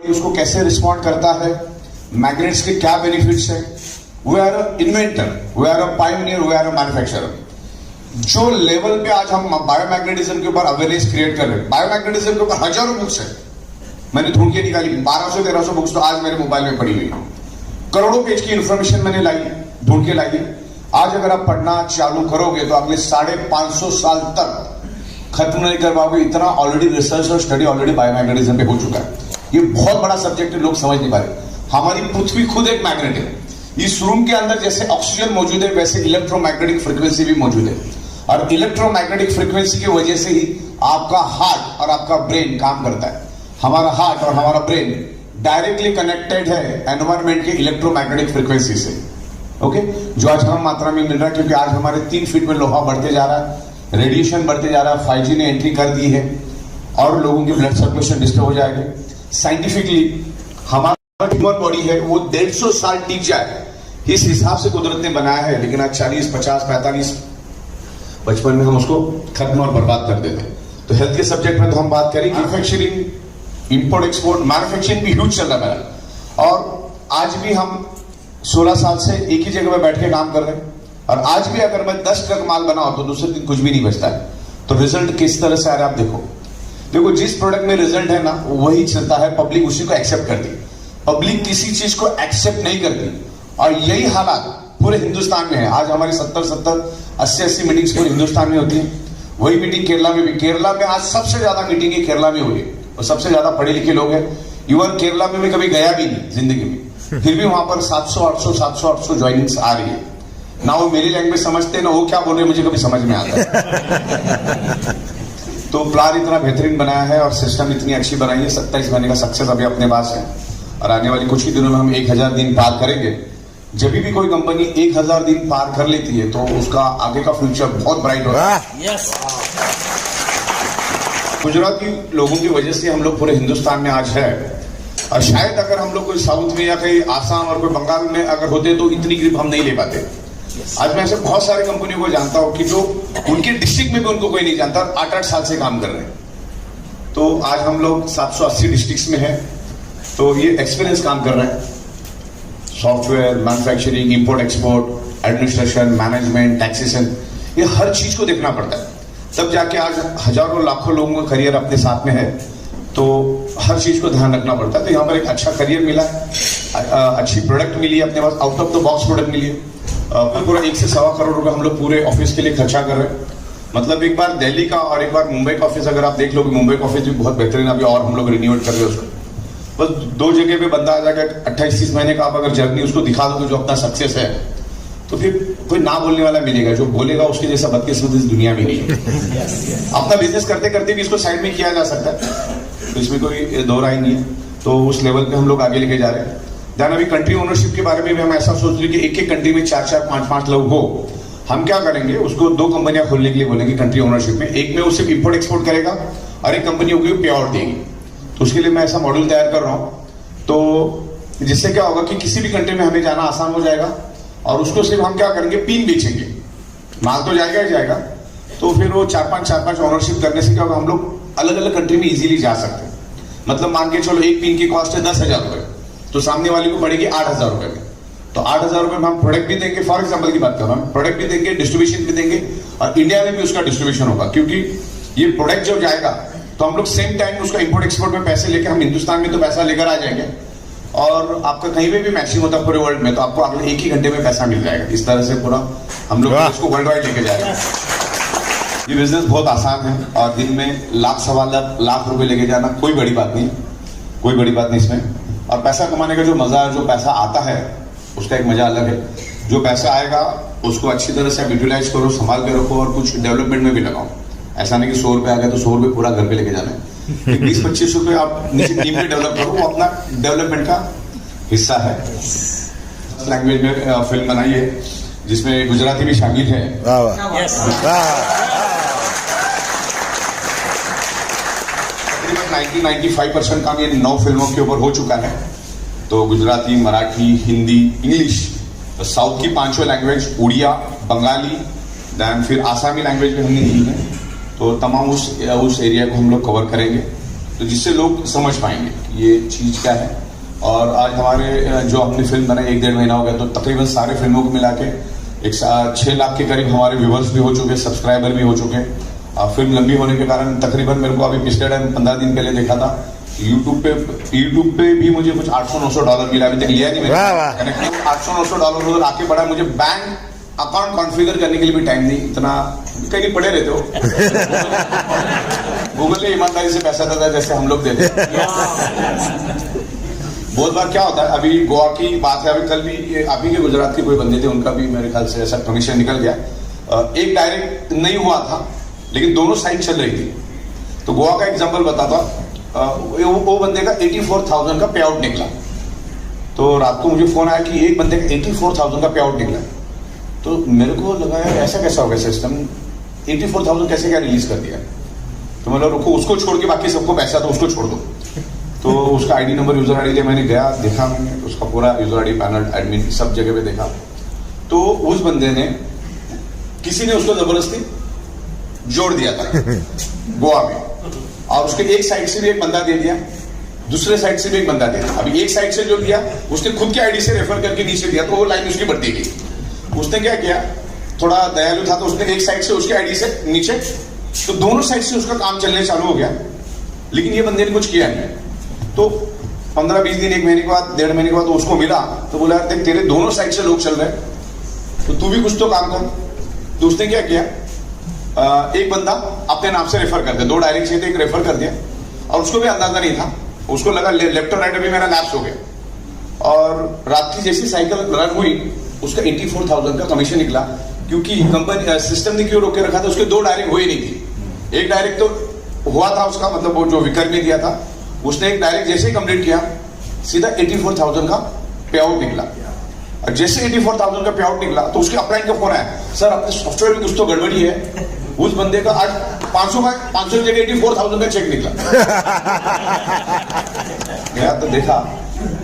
उसको कैसे रिस्पॉन्ड करता है, मैग्नेट्स के क्या बेनिफिट्स है। We are a inventor, we are a pioneer, we are a manufacturer. जो लेवल पे आज हम बायोमैग्नेटिज्म के ऊपर अवेयरनेस क्रिएट कर रहे हैं, बायोमैग्नेटिज्म के ऊपर हजारों बुक्स है, मैंने ढूंढ के निकाली 1200-1300 बुक्स तो आज मेरे मोबाइल में पड़ी हुई है। करोड़ों पेज की इंफॉर्मेशन मैंने लाई, ढूंढ के लाई। आज अगर आप पढ़ना चालू करोगे तो अगले 550 साल तक खत्म नहीं कर पाओगे। इतना ऑलरेडी रिसर्च और स्टडी ऑलरेडी बायोमैग्नेटिज्म पे हो चुका है। ये बहुत बड़ा सब्जेक्ट है, लोग समझ नहीं पा रहे। हमारी पृथ्वी खुद एक मैग्नेट है। इस रूम के अंदर जैसे ऑक्सीजन मौजूद है वैसे इलेक्ट्रोमैग्नेटिक फ्रीक्वेंसी भी मौजूद है, और इलेक्ट्रोमैग्नेटिक फ्रीक्वेंसी की वजह से ही आपका हार्ट और आपका ब्रेन काम करता है। हमारा हार्ट और हमारा ब्रेन डायरेक्टली कनेक्टेड है एनवायरमेंट के इलेक्ट्रोमैग्नेटिक फ्रीक्वेंसी से। ओके, जो आज कम मात्रा में मिल रहा है क्योंकि आज हमारे 3 फीट में लोहा बढ़ते जा रहा है, रेडिएशन बढ़ते जा रहा है, 5G ने एंट्री कर दी है और लोगों की ब्लड सर्कुलेशन डिस्टर्ब हो जाएगी। साइंटिफिकली हमारा ह्यूमन बॉडी है वो 150 साल टिक जाए, इस हिसाब से कुदरत ने बनाया है। लेकिन आज 40, 50, 45, 55 में हम उसको खत्म और बर्बाद कर देते हैं। तो हेल्थ के सब्जेक्ट में तो हम बात करें मैन्युफैक्चरिंग, इंपोर्ट एक्सपोर्ट। मैन्युफैक्चरिंग भी ह्यूज चल रहा है और आज भी हम 16 साल से एक ही जगह पर बैठ के काम कर रहे हैं। और आज भी अगर मैं 10 ट्रक माल बनाऊं तो दूसरे दिन कुछ भी नहीं बचता है। तो रिजल्ट किस तरह से आ रहा है आप देखो जिस प्रोडक्ट में रिजल्ट है ना वही चलता है, पब्लिक उसी को एक्सेप्ट करती। पब्लिक किसी चीज को एक्सेप्ट नहीं करती और यही हालात पूरे हिंदुस्तान में है। आज हमारी 70, 80 मीटिंग्स पूरे हिंदुस्तान में होती है। वही मीटिंग केरला में भी, केरला में आज सबसे ज्यादा मीटिंग केरला में हो रही है और सबसे ज्यादा पढ़े लिखे लोग हैं। इवन केरला में मैं कभी गया भी नहीं जिंदगी में, फिर भी वहां पर 700-800 ज्वाइनिंग्स आ रही है ना। वो मेरी लैंग्वेज समझते हैं ना वो क्या बोल रहे हैं मुझे कभी समझ में आता है। तो प्लान इतना बेहतरीन बनाया है और सिस्टम इतनी अच्छी बनाई है। 27 महीने का सक्सेस अभी अपने पास है और आने वाली कुछ ही दिनों में हम 1000 दिन पार करेंगे। जब भी कोई कंपनी 1000 दिन पार कर लेती है तो उसका आगे का फ्यूचर बहुत ब्राइट होता है। गुजराती लोगों की वजह से हम लोग पूरे हिंदुस्तान में आज है, और शायद अगर हम लोग कोई साउथ में या कहीं आसाम और कोई बंगाल में अगर होते तो इतनी ग्रिप हम नहीं ले पाते। आज मैं ऐसे बहुत सारी कंपनियों को जानता हूं कि जो उनके डिस्ट्रिक्ट में भी उनको कोई नहीं जानता, 8-8 साल से काम कर रहे हैं। तो आज हम लोग 780 डिस्ट्रिक्ट्स में हैं, तो ये एक्सपीरियंस काम कर रहे हैं। Software, manufacturing, import export, administration, management, taxation, ये हर चीज को देखना पड़ता है। तब जाके आज हजारों लाखों लोगों का करियर अपने साथ में है, तो हर चीज को ध्यान रखना पड़ता है। तो यहाँ पर एक अच्छा करियर मिला है, अच्छी प्रोडक्ट मिली है, अपने पास out of the box product मिली है। पूरा 1 से 1.25 करोड़ रुपए हम लोग पूरे ऑफिस के लिए खर्चा कर रहे हैं। मतलब एक बार दिल्ली का और एक बार मुंबई का ऑफिस अगर आप देख लोगे, मुंबई का ऑफिस भी बहुत बेहतरीन अभी और हम लोग रिन्यूएट कर रहे हैं उसको। बस 2 जगह पे बंदा आ जाएगा, 28-30 महीने का आप अगर जर्नी उसको दिखा दोगे जो अपना सक्सेस है, तो फिर कोई ना बोलने वाला मिलेगा। जो बोलेगा उसके जैसा बदकिस्मत इस दुनिया में नहीं है। अपना बिजनेस करते करते भी इसको साइड में किया जा सकता है, तो इसमें कोई दो राय नहीं है। तो उस लेवल पे हम लोग आगे लेके जा रहे हैं। दैन अभी कंट्री ओनरशिप के बारे में भी हम ऐसा सोच रहे हैं कि एक कंट्री में 4-4, 5-5 लोग हो। हम क्या करेंगे, उसको 2 कंपनियां खोलने के लिए बोलेंगे कंट्री ओनरशिप में। एक में वो सिर्फ इंपोर्ट एक्सपोर्ट करेगा और एक कंपनी होगी पे आउट देगी। तो उसके लिए मैं ऐसा मॉड्यूल तैयार कर रहा हूँ, तो जिससे क्या होगा कि किसी भी कंट्री में हमें जाना आसान हो जाएगा और उसको सिर्फ हम क्या करेंगे, पिन बेचेंगे। माल तो जाएगा ही जाएगा, तो फिर वो 4-5 ओनरशिप करने से क्या होगा, हम लोग अलग अलग कंट्री में इजीली जा सकते हैं। मतलब मान के चलो एक पिन की कॉस्ट है 10,000 रुपए, तो सामने वाले को पड़ेगी 8,000 रुपए में। तो 8,000 रुपए में हम प्रोडक्ट भी देंगे, फॉर एग्जाम्पल की बात कर रहा हूं, प्रोडक्ट भी देंगे, डिस्ट्रीब्यूशन भी देंगे और इंडिया में भी उसका डिस्ट्रीब्यूशन होगा। क्योंकि ये प्रोडक्ट जब जाएगा तो हम लोग सेम टाइम उसका इंपोर्ट एक्सपोर्ट में पैसे लेकर हम हिंदुस्तान में तो पैसा लेकर आ जाएंगे और आपका कहीं पे भी मैक्सिमम होता है पूरे वर्ल्ड में, तो आपको अगले 1 ही घंटे में पैसा मिल जाएगा। इस तरह से पूरा हम लोग इसको वर्ल्ड वाइड लेके जाएंगे। ये बिजनेस बहुत आसान है और दिन में 1,00,000-1,25,00,000 रुपए लेके जाना कोई बड़ी बात नहीं, कोई बड़ी बात नहीं इसमें। और पैसा कमाने का जो मजा है, जो पैसा आता है उसका एक मजा अलग है। जो पैसा आएगा उसको अच्छी तरह से आप यूटिलाइज करो, संभाल के रखो और कुछ डेवलपमेंट में भी लगाओ। ऐसा नहीं कि 100 रुपए आ गया तो 100 रुपए पूरा घर पे लेके जाना है। 20-25 रुपए आप नीचे टीम में डेवलप करो, वो अपना डेवलपमेंट का हिस्सा है। लैंग्वेज में फिल्म बनाई है जिसमें गुजराती भी शामिल है। 90-95% काम ये 9 फिल्मों के ऊपर हो चुका है। तो गुजराती, मराठी, हिंदी, इंग्लिश, साउथ की 5 लैंग्वेज, उड़िया, बंगाली, दैन फिर आसामी लैंग्वेज में हमने दी है। तो तमाम उस एरिया को हम लोग कवर करेंगे तो जिससे लोग समझ पाएंगे ये चीज क्या है। और आज हमारे जो हमने फिल्म बनाई 1-1.5 महीना हो गया, तो तकरीबन सारे फिल्मों को मिला के 6 लाख के करीब हमारे व्यूवर्स भी हो चुके, सब्सक्राइबर भी हो चुके। फिल्म लंबी होने के कारण तकरीबन मेरे को अभी पिछले टाइम 15 दिन पहले देखा था यूट्यूब पे भी मुझे कुछ $800-900 मिला, अभी तक लिया नहीं मैंने कनेक्ट। $800-900 उधर आके पड़ा, मुझे बैंक अकाउंट कॉन्फ़िगर करने के लिए भी टाइम नहीं, इतना कहीं पड़े रहते हो। गूगल ने ईमानदारी से पैसा देता है जैसे हम लोग देते हैं। बहुत बार क्या होता है, अभी गोवा की बात है, अभी कल भी आप ही के गुजरात के कोई बंदे थे, उनका भी मेरे ख्याल से ऐसा कमीशन निकल गया। एक डायरेक्ट नहीं हुआ था लेकिन दोनों साइड चल रही थी। तो गोवा का एग्जांपल बताता, वो बंदे का 84,000 का पे आउट निकला। तो रात को मुझे फोन आया कि एक बंदे का 84,000 का पे आउट निकला। तो मेरे को लगा यार ऐसा कैसा हो गया सिस्टम, 84,000 कैसे क्या रिलीज कर दिया। तो मतलब रुको, उसको छोड़ के बाकी सबको पैसा तो उसको छोड़ दो। तो उसका आईडी नंबर यूजर आईडी मैंने गया, देखा मैंने उसका पूरा यूजर आईडी, पैनल, एडमिन सब जगह पे देखा। तो उस बंदे ने, किसी ने उसको जबरदस्ती जोड़ दिया था गोवा में, और उसके एक साइड से भी एक बंदा दे दिया, दूसरे साइड से भी एक बंदा दे दिया। अभी एक साइड से जो दिया उसने खुद के आईडी से रेफर करके नीचे दिया, तो वो लाइन उसकी बढ़ती गई। उसने क्या किया, थोड़ा दयालु था, तो उसने एक साइड से उसकी आईडी से नीचे, तो दोनों साइड से उसका काम चलने चालू हो गया। लेकिन ये बंदे ने कुछ किया नहीं। तो 15-20 दिन, 1 महीने के बाद, 1.5 महीने के बाद उसको मिला, तो बोला देख तेरे दोनों साइड से लोग चल रहे हैं, तो तू भी कुछ तो काम कर। तो उसने क्या किया, एक बंदा अपने नाम से रेफर कर दिया, 2 डायरेक्ट से एक रेफर कर दिया, और उसको भी अंदाजा नहीं था। उसको लगा लेफ्ट और राइट भी मेरा लैप्स हो गया। और रात की जैसी साइकिल रन हुई, उसका 84,000 का कमीशन निकला, क्योंकि कंपनी सिस्टम ने क्यों रोके रखा था, उसके 2 डायरेक्ट हुए नहीं थी। एक डायरेक्ट तो हुआ था उसका, मतलब वो जो विकर ने दिया था, उसने एक डायरेक्ट जैसे ही कंप्लीट किया, सीधा 84,000 का पे आउट निकला। और जैसे 84,000 का पे आउट निकला, तो उसके अपलाइन का फोन आया, सर अपने सॉफ्टवेयर में कुछ तो गड़बड़ी है। उस बंदे का आज 500 की जगह 84,000 का चेक निकला। गया तो देखा,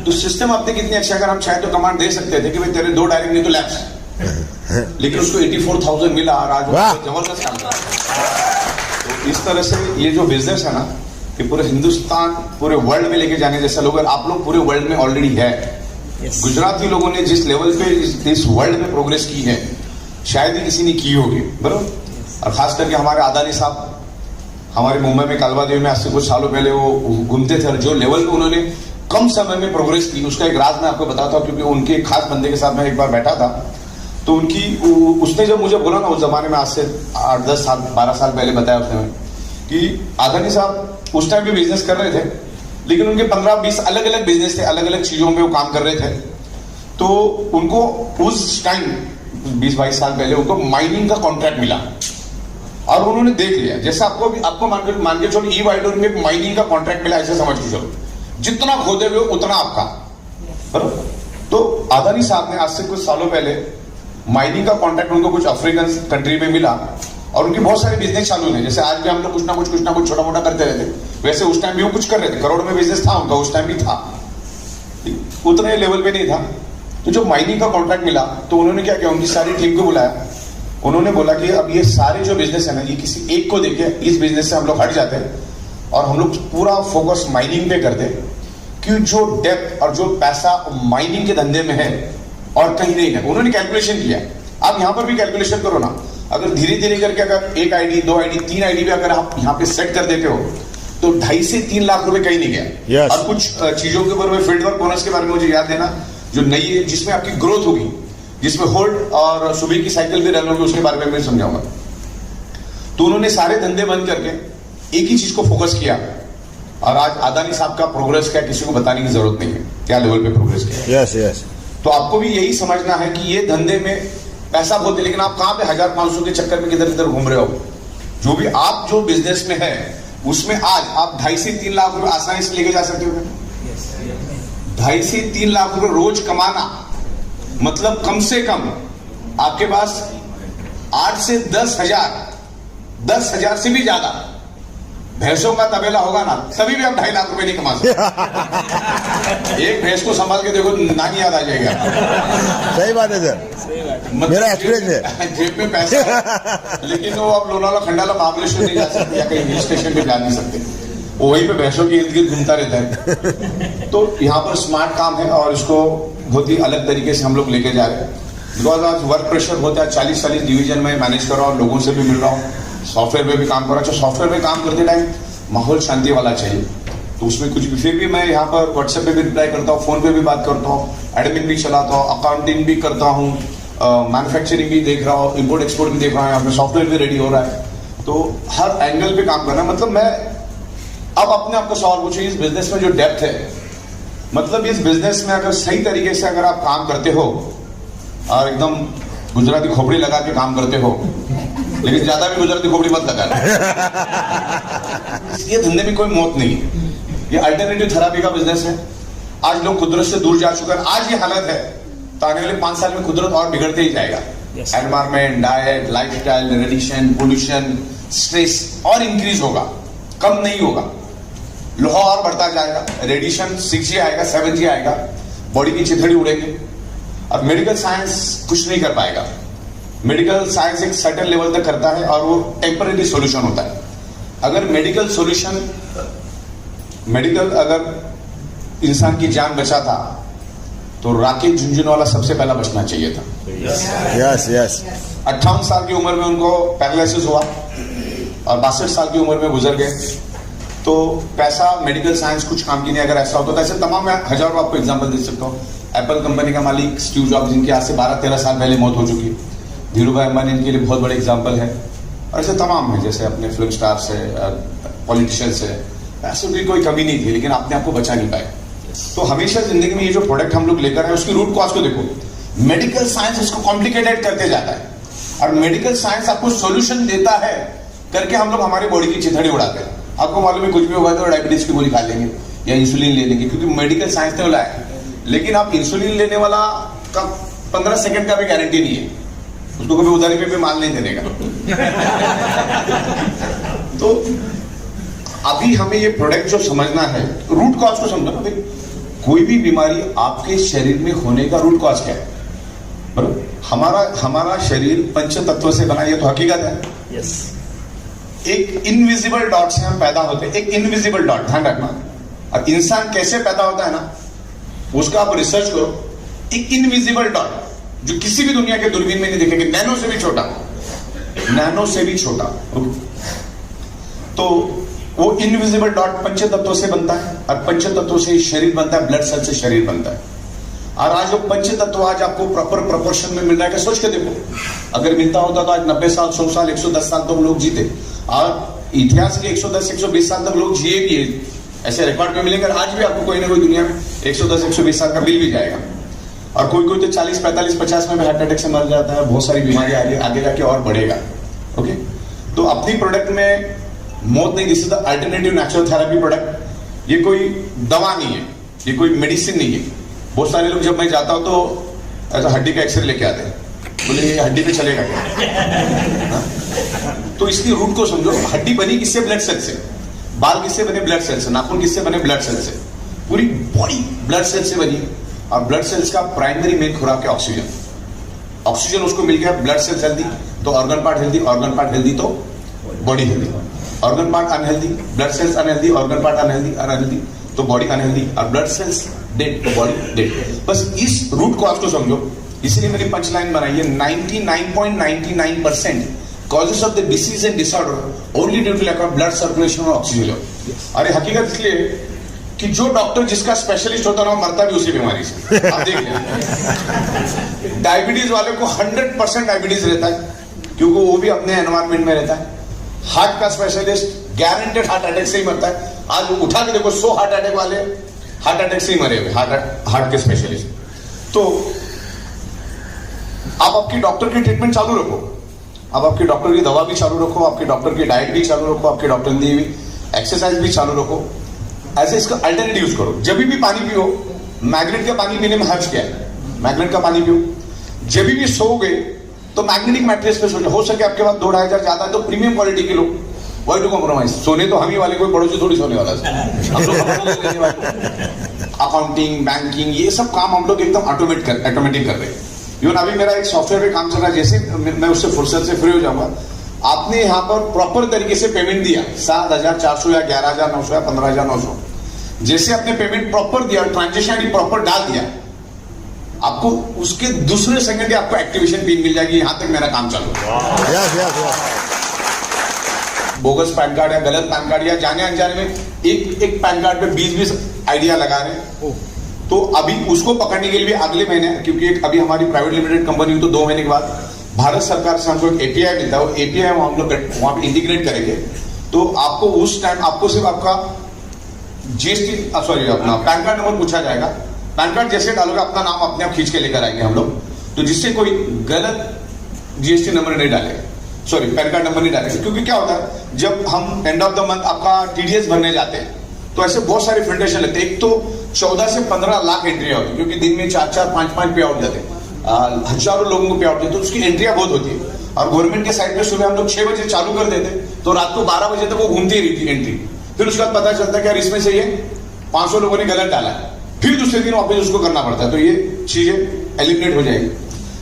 तो सिस्टम आपने कितनी अच्छा, अगर हम चाहे तो कमांड दे सकते थे कि भाई तेरे 2 डायरेक्ट नहीं तो लैप्स, लेकिन उसको 84,000 मिला और आज जबरदस्त काम कर। तो इस तरह से ये जो बिजनेस है ना, कि पूरे हिंदुस्तान, पूरे वर्ल्ड में लेके जाने जैसा लोग, आप लोग पूरे वर्ल्ड में ऑलरेडी है। गुजराती लोगों ने जिस लेवल पे इस वर्ल्ड में प्रोग्रेस की है, शायद ही किसी ने की होगी, बराबर। और खास करके हमारे अदानी साहब, हमारे मुंबई में कालवादेवी में आज से कुछ सालों पहले वो घूमते थे, और जो लेवल पे उन्होंने कम समय में प्रोग्रेस की, उसका एक राज मैं आपको बताता हूँ। क्योंकि उनके एक खास बंदे के साथ मैं एक बार बैठा था, तो उसने जब मुझे बोला ना, उस जमाने में आज से 8-10 साल 12 साल पहले बताया उसने कि अदानी साहब उस टाइम भी बिजनेस कर रहे थे, लेकिन उनके 15-20 अलग अलग बिजनेस थे, अलग अलग चीजों में वो काम कर रहे थे। तो उनको उस टाइम 20-22 साल पहले उनको माइनिंग का कॉन्ट्रैक्ट मिला, और उन्होंने देख लिया, जैसे आपको मान के चलो ई वाइडोर में माइनिंग का कॉन्ट्रैक्ट मिला, ऐसे समझ के चलो, जितना खोदे हुए उतना आपका, बराबर। तो अदानी साहब ने आज से कुछ सालों पहले माइनिंग का कॉन्ट्रैक्ट उनको कुछ अफ्रीकन कंट्री में मिला, और उनके बहुत सारे बिजनेस चालू थे। जैसे आज भी हम लोग कुछ ना कुछ छोटा मोटा करते रहते, वैसे उस टाइम भी वो कुछ कर रहे थे। करोड़ में बिजनेस था उनका, उस टाइम भी था, उतने लेवल पे नहीं था। तो जो माइनिंग का कॉन्ट्रैक्ट मिला, तो उन्होंने क्या किया, उनकी सारी टीम को बुलाया। उन्होंने बोला कि अब ये सारे जो बिजनेस है ना, ये किसी एक को देके इस बिजनेस से हम लोग हट जाते हैं, और हम लोग पूरा फोकस माइनिंग पे करते हैं, कि जो डेप्थ और जो पैसा माइनिंग के धंधे में है और कहीं नहीं है। उन्होंने कैलकुलेशन किया, आप यहां पर भी कैलकुलेशन करो ना, अगर धीरे धीरे करके अगर 1 आईडी 2 आईडी 3 आईडी भी अगर आप यहाँ पे सेट कर देते हो, तो 2.5 से 3 लाख रुपए कहीं नहीं गया। और कुछ चीजों के ऊपर फील्ड वर्क बोनस के बारे में मुझे याद देना, जो नई है, जिसमें आपकी ग्रोथ होगी, जिसमें होल्ड और सुबह की साइकिल भी रन होगी, उसके बारे में मैं समझाऊंगा। तो उन्होंने सारे धंधे बंद करके एक ही चीज को फोकस किया, और आज अदानी साहब का प्रोग्रेस क्या किसी को बताने की जरूरत नहीं है, क्या लेवल पे प्रोग्रेस किया। यस। तो आपको भी यही समझना है कि ये धंधे में पैसा बहुत है, लेकिन आप कहां पे 1000-500 के चक्कर में किधर इधर घूम रहे हो। जो भी आप जो बिजनेस में है, उसमें आज आप 2.5 से 3 लाख रुपए आसानी से लेके जा सकते हो। 2.5 से 3 लाख रुपए रोज कमाना मतलब कम से कम आपके पास 8 से 10,000 से भी ज्यादा भैंसों का तबेला होगा ना, तभी भी आप 2.5 लाख रुपए नहीं कमा सकते। एक भैंस को संभाल के देखो, नानी याद आ जाएगा। सही बात है सर, मेरा एक्सपीरियंस है। जेब में पैसा है, लेकिन वो आप लोनावाला खंडाला महाबलेश्वर नहीं जा सकते, या कहीं हिल स्टेशन पे जा नहीं सकते। वो वहीं पे भैंसों के इर्द गिर्द घूमता रहता है। तो यहाँ पर स्मार्ट काम है और इसको बहुत ही अलग तरीके से हम लोग लेके जा रहे हैं। बिकॉज आज वर्क प्रेशर होता है, 40 डिवीजन में मैनेज कर रहा हूँ, लोगों से भी मिल रहा हूँ, सॉफ्टवेयर पे भी काम कर रहा हूँ। सॉफ्टवेयर पे काम करते टाइम माहौल शांति वाला चाहिए, तो उसमें कुछ भी, फिर भी मैं यहाँ पर व्हाट्सएप पे भी रिप्लाई करता हूँ, फोन पे भी बात करता हूँ, एडमिन भी चलाता हूँ, अकाउंटिंग भी करता हूँ, मैन्युफैक्चरिंग भी देख रहा हूँ, इम्पोर्ट एक्सपोर्ट भी देख रहा हूँ, यहाँ पे सॉफ्टवेयर भी रेडी हो रहा है। तो हर एंगल पे काम करना, मतलब मैं अब अपने आपको सवाल पूछिए, इस बिजनेस में जो डेप्थ है, मतलब इस बिजनेस में अगर सही तरीके से अगर आप काम करते हो और एकदम गुजराती खोपड़ी लगा के काम करते हो, लेकिन ज्यादा भी गुजराती खोपड़ी मत लगाना। ये धंधे में कोई मौत नहीं है, ये अल्टरनेटिव थेरेपी का बिजनेस है। आज लोग कुदरत से दूर जा चुके हैं, आज ये हालत है तो आने वाले 5 साल में कुदरत और बिगड़ते ही जाएगा। Environment, diet, lifestyle, radiation, pollution, stress और इंक्रीज होगा, कम नहीं होगा। लोहा और बढ़ता जाएगा, रेडिएशन 6G आएगा, 7G आएगा, बॉडी की चिथड़ी उड़ेगी। अब मेडिकल साइंस कुछ नहीं कर पाएगा। मेडिकल साइंस एक सर्टेन लेवल तक करता है और वो टेम्पररी सॉल्यूशन होता है। अगर मेडिकल अगर इंसान की जान बचा था तो राकेश झुंझुनवाला सबसे पहला बचना चाहिए था। यस यस 58 साल की उम्र में उनको पैरालिसिस हुआ और 62 साल की उम्र में गुजर गए। तो पैसा, मेडिकल साइंस कुछ काम की नहीं। अगर ऐसा होता तो ऐसे तमाम, मैं हजारों आपको एग्जांपल दे सकता हूँ। एप्पल कंपनी का मालिक स्टीव जॉब्स, जिनकी आज से 12-13 साल पहले मौत हो चुकी, धीरू भाई अंबानी इनके लिए बहुत बड़े एग्जाम्पल है। और ऐसे तमाम है, जैसे अपने फिल्म स्टार से, पॉलिटिशियन से, पैसों की कोई कमी नहीं थी लेकिन अपने आप को बचा नहीं पाए। तो हमेशा जिंदगी में ये जो प्रोडक्ट हम लोग लेकर आए उसकी रूट कॉज को देखो। मेडिकल साइंस इसको कॉम्प्लिकेटेड करते जाता है और मेडिकल साइंस आपको सॉल्यूशन देता है करके हम लोग हमारी बॉडी की चिथड़ी उड़ाते हैं। आपको मालूम है कुछ भी होगा तो डायबिटीज की गोली खा लेंगे या इंसुलिन ले लेंगे, क्योंकि मेडिकल साइंस ने बोला है। लेकिन आप इंसुलिन लेने वाला का 15 सेकंड का भी गारंटी नहीं है, उसको कभी उधारी पे भी माल नहीं देने का। तो अभी हमें ये प्रोडक्ट जो समझना है, रूट कॉज को समझना। भाई कोई भी बीमारी आपके शरीर में होने का रूट कॉज क्या है? बराबर, हमारा शरीर पंच तत्व से बना, ये तो हकीकत है। यस। एक इनविजिबल डॉट से हम पैदा होते हैं, एक इनविजिबल डॉट, ध्यान रखना। और इंसान कैसे पैदा होता है ना, उसका आप रिसर्च करो। एक इनविजिबल डॉट जो किसी भी दुनिया के दूरबीन में नहीं दिखेगी, नैनो से भी छोटा, नैनो से भी छोटा। तो वो इनविजिबल डॉट पंच तत्वों से बनता है और पंच तत्वों से शरीर बनता है, ब्लड सेल से शरीर बनता है। और आज वो पंच तत्व आज आपको प्रॉपर प्रोपोर्शन में मिल रहा है। क्या सोच के देखो, अगर मिलता होता तो आज 90 साल, 100 साल, 110 साल तक लोग जीते। और इतिहास के 110-120 साल तक लोग जिए भी है, ऐसे रिकॉर्ड में मिलेंगे। आज भी आपको कोई ना कोई दुनिया में 110-120 साल का मिल भी जाएगा। और कोई कोई तो 40, 45, 50 में भी हार्ट अटैक से मर जाता है। बहुत सारी बीमारियां आगे जाके और बढ़ेगा। ओके, तो अपनी प्रोडक्ट में मौत नहीं, this is the alternative natural therapy product. ये कोई दवा नहीं है, ये कोई मेडिसिन नहीं है। बहुत सारे लोग, जब मैं जाता हूं तो ऐसा हड्डी का एक्सरे लेके आते हैं, बोले ये हड्डी पे चलेगा क्या? तो इसकी रूट को समझो। हड्डी बनी किससे? ब्लड सेल से। बाल किससे बने? ब्लड सेल से। नाखून किससे बने? ब्लड सेल से। पूरी बॉडी ब्लड सेल से बनी। और ब्लड सेल्स का प्राइमरी मेन खुराक है ऑक्सीजन। ऑक्सीजन उसको मिल गया, ब्लड सेल्स हेल्दी तो organ part healthy, organ part healthy तो body healthy. Organ part unhealthy, blood cells unhealthy, organ part unhealthy तो बॉडी अनहेल्दी। और ब्लड सेल्स डेड तो बॉडी डेड। बस इस रूट कॉज को समझो। इसलिए मेरी पंच लाइन बनाई है, 99.99% causes of the disease and disorder only due to lack of blood circulation और ऑक्सीजन। अरे हकीकत इसलिए कि जो डॉक्टर जिसका स्पेशलिस्ट होता है ना, मरता भी उसी बीमारी से। आप देख लें, डायबिटीज वाले को 100% डायबिटीज रहता है क्योंकि वो भी अपने एनवायरमेंट में रहता है। हार्ट का स्पेशलिस्ट गारंटेड हार्ट अटैक से ही मरता है। आज उठा के देखो 100 हार्ट अटैक वाले हार्ट अटैक से ही मरे हुए, हार्ट के स्पेशलिस्ट। तो आप आपकी डॉक्टर की ट्रीटमेंट चालू रखो, आप आपके डॉक्टर की दवा भी चालू रखो, आपके डॉक्टर की डाइट भी चालू रखो, आपके डॉक्टर ने भी एक्सरसाइज भी चालू रखो। ऐसे इसका अल्टरनेटिव यूज करो। जब भी पानी पियो, मैग्नेट का पानी पीने में हर्ज क्या है? मैग्नेट का पानी पियो। जब भी सोओगे तो मैग्नेटिक मैट्रेस पे सो। हो सके आपके पास 2-2.5 हजार ज्यादा है तो प्रीमियम क्वालिटी के लो, वाई टू कॉम्प्रोमाइज। सोने तो हम ही वाले, कोई पड़ोसी थोड़ी सोने वाला है। हम लोग अकाउंटिंग, बैंकिंग, ये सब काम हम लोग एकदम ऑटोमेटिक कर रहे हैं। इवन अभी मेरा एक सॉफ्टवेयर पे काम चल रहा है, जैसे मैं उससे फुर्सत से फ्री हो जाऊंगा आपने यहाँ पर प्रॉपर तरीके से पेमेंट दिया 7,400 या 11,900 या 15,900, जैसे आपने पेमेंट प्रॉपर दिया, ट्रांजेक्शन आईडी प्रॉपर डाल दिया, आपको उसके दूसरे सेकंड आपको एक्टिवेशन पिन मिल जाएगी। यहां तक मेरा काम चालू है। Yes yes yes. Bogus pan card या गलत पैन कार्ड या जाने अनजाने में एक पैन कार्ड पे 20-20 आइडिया लगा रहे, तो अभी उसको पकड़ने के लिए अगले महीने, क्योंकि अभी हमारी प्राइवेट लिमिटेड कंपनी हुई तो 2 महीने के बाद भारत सरकार से हमको एक एपीआई मिलता है, वो एपीआई हम लोग वहां पे इंटीग्रेट करेंगे। तो आपको उस टाइम आपको सिर्फ आपका जीएसटी अपना पैन कार्ड नंबर पूछा जाएगा। पैन कार्ड जैसे डालोगे अपना नाम अपने आप खींच के लेकर आएंगे हम लोग, तो जिससे कोई गलत जीएसटी नंबर नहीं डालेगा, पैन कार्ड नंबर नहीं डालेंगे। क्योंकि क्या होता है, जब हम एंड ऑफ द मंथ आपका टीडीएस भरने जाते हैं तो ऐसे बहुत सारे फिल्ट्रेशन लगते हैं। एक तो 14 से 15 लाख एंट्रिया होती है, क्योंकि दिन में 4-4, 5-5 पे आउट जाते हैं, हजारों लोगों को पे आउट जाते, तो उसकी एंट्रिया बहुत होती है। और गवर्नमेंट के साइड पे सुबह हम लोग 6 बजे चालू कर देते, तो रात को 12 बजे तक वो घूमती ही रहती एंट्री। फिर उसके बाद पता चलता है कि यार इसमें से ये 500 लोगों ने गलत डाला है, फिर दूसरे दिन वापस उसको करना पड़ता है। तो ये चीजें एलिमिनेट हो जाएगी।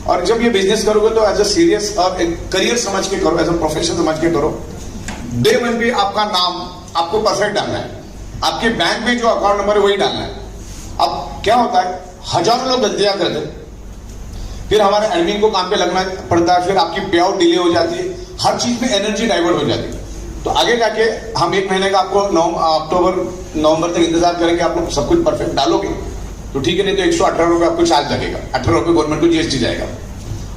और जब ये बिजनेस करोगे तो एज अ सीरियस और एक करियर समझ के करो, एज अ प्रोफेशन समझ के करो। डे 1 पे आपका नाम आपको परफेक्ट डालना है, आपके बैंक में जो अकाउंट नंबर है वही डालना है। अब क्या होता है, हजारों लोग गलतियां करते हैं, फिर हमारे एडमिन को काम पे लगना पड़ता है, फिर आपकी पे आउट डिले हो जाती है, हर चीज में एनर्जी डाइवर्ट हो जाती है। तो आगे जाके हम 1 महीने का आपको अक्टूबर-नवंबर तक इंतजार करेंगे, आप लोग सब कुछ परफेक्ट डालोगे तो ठीक है, नहीं तो 118 रुपए आपको चार्ज लगेगा, 18 रुपए गवर्नमेंट को जीएसटी जाएगा।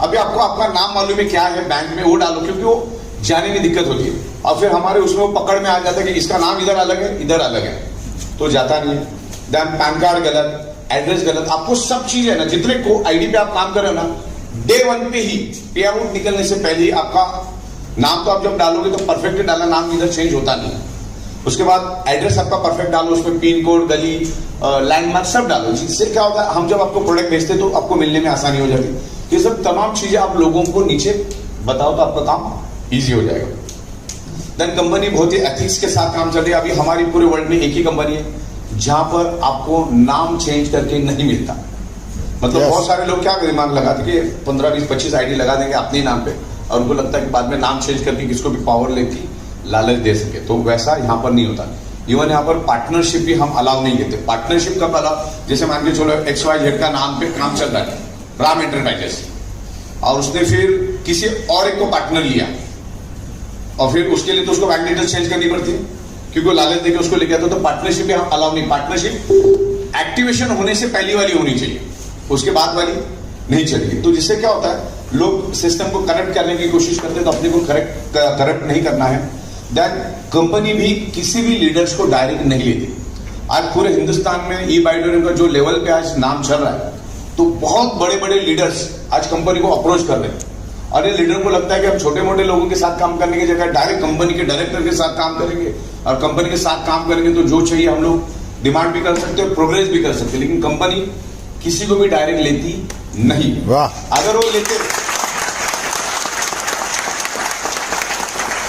अभी आपको आपका नाम मालूम है क्या है बैंक में, वो डालो, क्योंकि वो जाने में दिक्कत होती है। और फिर हमारे उसमें वो पकड़ में आ जाता है कि इसका नाम इधर अलग है, इधर अलग है, तो जाता नहीं है। देन पैन कार्ड गलत, एड्रेस गलत, आपको सब चीज है ना, जितने को आईडी पे आप काम कर रहे हो ना, डे 1 पे ही पे आउट निकलने से पहले ही आपका नाम तो आप जब डालोगे तो परफेक्ट डालना, नाम इधर चेंज होता नहीं। उसके बाद एड्रेस आपका परफेक्ट डालो, उसमें पिन कोड, गली, लैंडमार्क सब डालो, जिससे क्या होता है, हम जब आपको प्रोडक्ट भेजते तो आपको मिलने में आसानी हो जाती। ये सब तमाम चीजें आप लोगों को नीचे बताओ तो आपका काम इजी हो जाएगा। देन कंपनी बहुत ही एथिक्स के साथ काम चल रही है। अभी हमारी पूरे वर्ल्ड में एक ही कंपनी है जहां पर आपको नाम चेंज करके नहीं मिलता। मतलब बहुत सारे लोग क्या दिमाग लगाते कि 15, 20, 25 आईडी लगा देंगे अपने नाम पे, और उनको लगता है कि बाद में नाम चेंज करके किसको भी पावर लेके लालच दे सके, तो वैसा यहाँ पर नहीं होता। इवन यहाँ पर पार्टनरशिप भी हम अलाउ नहीं देते। पार्टनरशिप कब अलाउ, जैसे मान के चलो XYZ का नाम पे काम चल रहा है, राम एंटरप्राइजेस, और उसने फिर किसी और एक को पार्टनर लिया, और फिर उसके लिए तो उसको बैंक डिटेल्स चेंज करनी पड़ती है, क्योंकि वो लालच देके उसको लेके आता, तो पार्टनरशिप भी हम अलाउ नहीं। पार्टनरशिप एक्टिवेशन होने से पहली वाली होनी चाहिए, उसके बाद वाली नहीं चलेगी। तो जिससे क्या होता है, लोग सिस्टम को करेक्ट करने की कोशिश करते हैं, तो अपने को करेक्ट नहीं करना है। देन कंपनी भी किसी भी लीडर्स को डायरेक्ट नहीं लेती। आज पूरे हिंदुस्तान में ई-बाइडोरियम का जो लेवल पे आज नाम चल रहा है, तो बहुत बड़े बड़े लीडर्स आज कंपनी को अप्रोच कर रहे हैं, और ये लीडर को लगता है कि हम छोटे मोटे लोगों के साथ काम करने की जगह डायरेक्ट कंपनी के डायरेक्टर के साथ काम करेंगे, और कंपनी के साथ काम करेंगे तो जो चाहिए हम लोग डिमांड भी कर सकते हैं, प्रोग्रेस भी कर सकते हैं। लेकिन कंपनी किसी को भी डायरेक्ट लेती नहीं। वाह। अगर वो लेते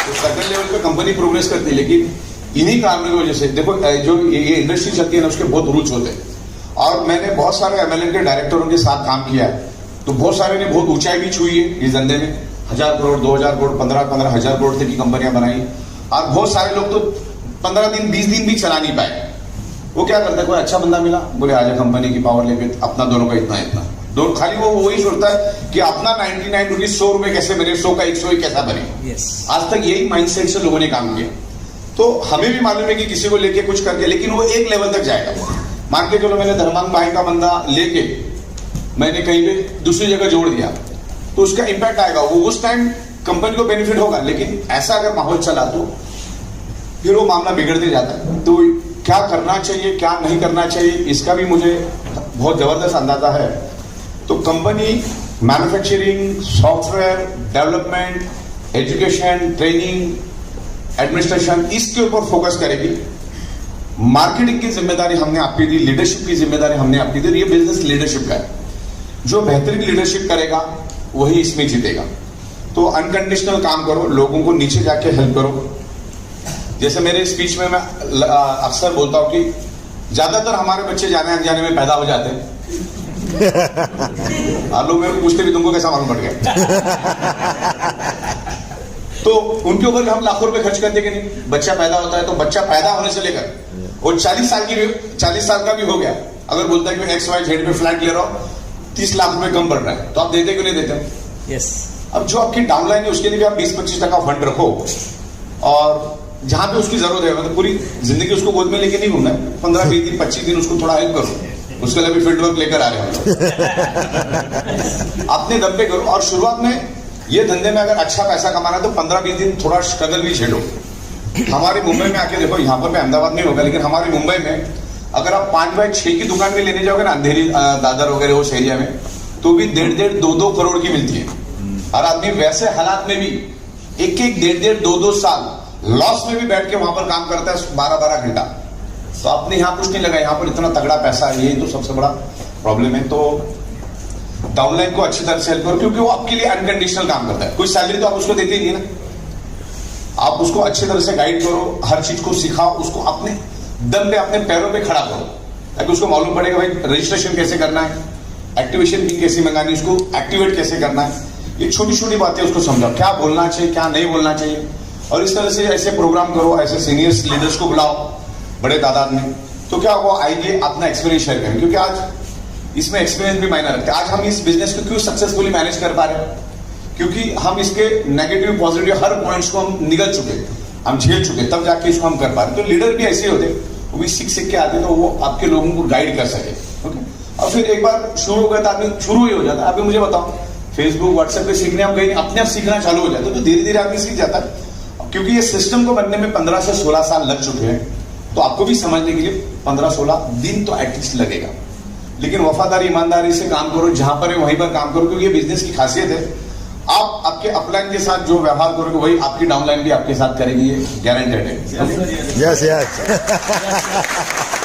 तो सर्टेन लेवल पे कंपनी प्रोग्रेस करती है, लेकिन इन्हीं कारणों की वजह से देखो, जो ये इंडस्ट्री चलती है ना, उसके बहुत रूल्स होते हैं। और मैंने बहुत सारे MLN के डायरेक्टरों के साथ काम किया है, तो बहुत सारे ने बहुत ऊंचाई भी छुई है इस धंधे में, 1000 करोड़, 2000 करोड़, 15,000 करोड़ तक की कंपनियां बनाई। और बहुत सारे लोग तो 15 दिन, 20 दिन भी चला नहीं पाए। वो क्या करता है, कोई अच्छा बंदा मिला, बोले आजा कंपनी की पावर लेके, अपना दोनों का इतना दोनों, खाली वो वही सोचता है कि अपना 99 रुपीज 100 रुपए कैसे बने, 100 का 100 कैसा बने। आज तक यही माइंडसेट से लोगों ने काम किया। तो हमें भी मालूम है कि किसी को लेके कुछ करके, लेकिन वो एक लेवल तक जाएगा। मान के चलो मैंने धर्मांग भाई का बंदा लेके मैंने कहीं पे दूसरी जगह जोड़ दिया, तो उसका इंपैक्ट आएगा, वो उस टाइम कंपनी को बेनिफिट होगा। लेकिन ऐसा अगर माहौल चला तो फिर वो मामला बिगड़ते जाता है। तो क्या करना चाहिए, क्या नहीं करना चाहिए, इसका भी मुझे बहुत जबरदस्त अंदाजा है। तो company manufacturing, software development, education, training, administration, इसके ऊपर फोकस करेगी। मार्केटिंग की जिम्मेदारी हमने आपकी दी, लीडरशिप की जिम्मेदारी हमने आपकी दी। ये बिजनेस लीडरशिप का है, जो बेहतरीन लीडरशिप करेगा वही इसमें जीतेगा। तो अनकंडीशनल काम करो, लोगों को नीचे जाके हेल्प करो। जैसे मेरे स्पीच में मैं अक्सर बोलता हूं कि ज्यादातर हमारे बच्चे जाने अनजाने में पैदा हो जाते हैं। आप लोग मेरे को पूछते भी तुमको कैसा मालूम पड़ गया। तो उनके ऊपर हम लाखों रुपए खर्च करते कि नहीं। बच्चा पैदा होता है तो बच्चा पैदा होने से लेकर और 40 साल का भी हो गया, अगर बोलता है कि XYZ पे फ्लैट ले रहा हूं 30 लाख रुपए कम पड़ रहा है, तो आप देते क्यों नहीं देते? यस। अब जो आपकी डाउनलाइन है उसके लिए भी आप 20-25% फंड रखो, और जहां पे उसकी जरूरत है, मतलब पूरी जिंदगी उसको गोद में लेके नहीं घूमना है, 15-20 दिन 25 दिन उसको थोड़ा हेल्प करो, उसके लिए भी फील्ड वर्क लेकर आ रहे हैं अपने दम पे करो। और शुरुआत में ये धंधे में अगर अच्छा पैसा कमाना है तो 15-20 दिन थोड़ा स्ट्रगल भी झेलो। हमारे मुंबई में आके देखो, यहाँ पर भी अहमदाबाद में होगा, लेकिन हमारे मुंबई में अगर आप 5x6 की दुकान में लेने जाओगे ना, अंधेरी दादर वगैरह उस एरिया में, तो भी 1.5 2 करोड़ की मिलती है। और आदमी वैसे हालात में भी 1-1 2 साल लॉस में भी बैठ के वहां पर काम करता है 12 घंटा। तो आपने यहाँ कुछ नहीं लगा, यहाँ पर इतना तगड़ा पैसा है, यही तो सबसे बड़ा प्रॉब्लम है। तो डाउनलाइन को अच्छी तरह से हेल्प करो, क्योंकि वो आपके लिए अनकंडीशनल काम करता है। कोई सैलरी तो आप उसको देते ही नहीं ना। आप उसको अच्छी तरह से गाइड करो, हर चीज को सिखाओ, उसको अपने दम पे अपने पैरों पे खड़ा करो, ताकि उसको मालूम पड़ेगा भाई रजिस्ट्रेशन कैसे करना है, एक्टिवेशन फी कैसे मंगानी, उसको एक्टिवेट कैसे करना है। ये छोटी छोटी बातें उसको समझाओ, क्या बोलना चाहिए क्या नहीं बोलना चाहिए। और इस तरह से ऐसे प्रोग्राम करो, ऐसे सीनियर्स लीडर्स को बुलाओ बड़े तादाद में, तो क्या वो आइए अपना एक्सपीरियंस शेयर करें। क्योंकि आज इसमें एक्सपीरियंस भी मायने रखता है। आज हम इस बिजनेस को क्यों सक्सेसफुली मैनेज कर पा रहे हैं? क्योंकि हम इसके नेगेटिव पॉजिटिव हर पॉइंट्स को हम निगल चुके, हम झेल चुके, तब जाके इसको हम कर पा रहे। तो लीडर भी ऐसे होते, वो भी सीख के आते, तो वो आपके लोगों को गाइड कर सके। ओके, और फिर एक बार शुरू हो गया तो आदमी शुरू ही हो जाता है। अभी मुझे बताओ, फेसबुक व्हाट्सएप पे सीखने हम कहीं अपने आप सीखना चालू हो जाता है, तो धीरे धीरे आदमी सीख जाता है। क्योंकि ये सिस्टम को बनने में 15 से 16 साल लग चुके हैं, तो आपको भी समझने के लिए 15-16 दिन तो एटलीस्ट लगेगा। लेकिन वफादारी ईमानदारी से काम करो, जहां पर है वहीं पर काम करो, क्योंकि ये बिजनेस की खासियत है। आप आपके अपलाइन के साथ जो व्यवहार करोगे वही आपकी डाउनलाइन भी आपके साथ करेगी, ये गारंटेड है। Yes yes.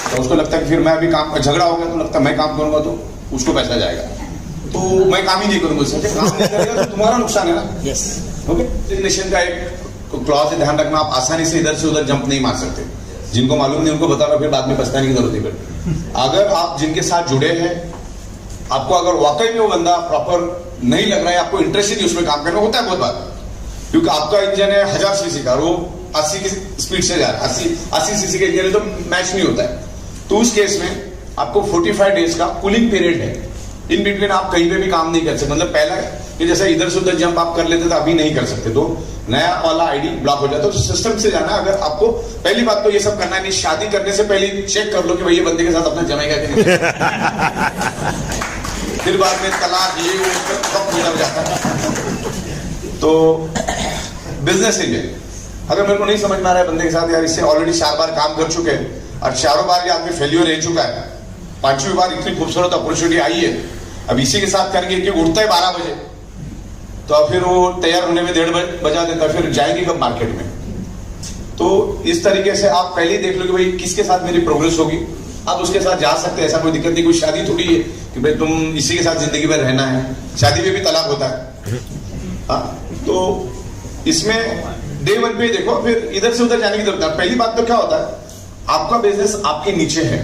तो उसको लगता है कि फिर मैं अभी काम झगड़ा हो गया तो लगता है मैं काम करूंगा तो उसको पैसा जाएगा, तो मैं काम ही नहीं करूंगा उससे। काम नहीं करेगा तो तुम्हारा नुकसान है ना। यस। ओके, रेजिग्नेशन का एक क्लॉज है, ध्यान रखना। आप आसानी से इधर से उधर जंप नहीं मार सकते। जिनको मालूम नहीं उनको बता रहा, फिर बाद में पछताने की जरूरत नहीं पड़ती। अगर आप जिनके साथ जुड़े हैं, आपको अगर वाकई में वो बंदा प्रॉपर नहीं लग रहा है, आपको इंटरेस्ट ही नहीं उसमें काम करना, होता है बहुत बार, क्योंकि आपका इंजन है 1000 सीसी का, वो 80 की स्पीड से जा रहा है, 80 सीसी के इंजन है, तो मैच नहीं होता है। तो उस केस में आपको 45 डेज का कूलिंग पीरियड है। इन बिटवीन आप कहीं पे भी काम नहीं कर सकते। मतलब पहला कि जैसे इधर से उधर जंप आप कर लेते तो अभी नहीं कर सकते, तो नया वाला आईडी ब्लॉक हो जाता है। तो सिस्टम से जाना। अगर आपको पहली बात तो ये सब करना नहीं, शादी करने से पहले चेक कर लो कि भाई ये बंदे के साथ अपना जमेगा कि नहीं। फिर बाद में तलाक ये वक्त हो जाता है। तो बिजनेस ही है, अगर मेरे को नहीं समझ में आ रहा है बंदे के साथ, यार इससे ऑलरेडी 4 बार काम कर चुके हैं और 4 बार ये आदमी फेल्यूर रह चुका है, 5वीं बार इतनी खूबसूरत अपॉर्चुनिटी आई है, अब इसी के साथ करेंगे कि उठता है 12 बजे, तो फिर वो तैयार होने में 1:30 बजा देता, फिर जाएंगे कब मार्केट में। तो इस तरीके से आप पहले ही देख लो कि भाई किसके साथ मेरी प्रोग्रेस होगी, आप उसके साथ जा सकते हैं, ऐसा कोई दिक्कत नहीं। कोई शादी थोड़ी है कि भाई तुम इसी के साथ जिंदगी भर रहना है, शादी में भी तलाक होता है। हाँ, तो इसमें डे 1 पे देखो, फिर इधर से उधर जाने की जरूरत है। पहली बात तो क्या होता है, आपका बिजनेस आपके नीचे है,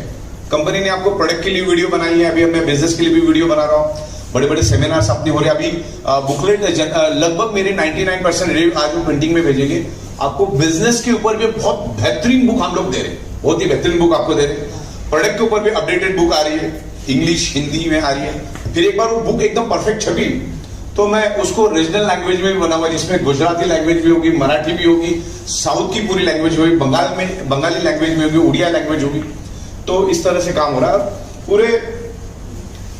कंपनी ने आपको प्रोडक्ट के लिए वीडियो बनाई है, अभी मैं बिजनेस के लिए भी वीडियो बना रहा हूँ, बड़े बड़े सेमिनार्स अपने हो रहे हैं। अभी बुकलेट लगभग मेरे 99% आज वो प्रिंटिंग में भेजेंगे। आपको बिजनेस के ऊपर भी बहुत बेहतरीन बुक हम लोग दे रहे हैं, बहुत ही बेहतरीन बुक आपको दे रहे हैं। प्रोडक्ट के ऊपर भी अपडेटेड बुक आ रही है, इंग्लिश हिंदी में आ रही है। फिर एक बार वो बुक एकदम परफेक्ट छपी तो मैं उसको रीजनल लैंग्वेज में भी बनाऊंगा, जिसमें गुजराती लैंग्वेज भी होगी, मराठी भी होगी, साउथ की पूरी लैंग्वेज होगी, बंगाली लैंग्वेज में होगी, उड़िया लैंग्वेज होगी। तो इस तरह से काम हो रहा है। पूरे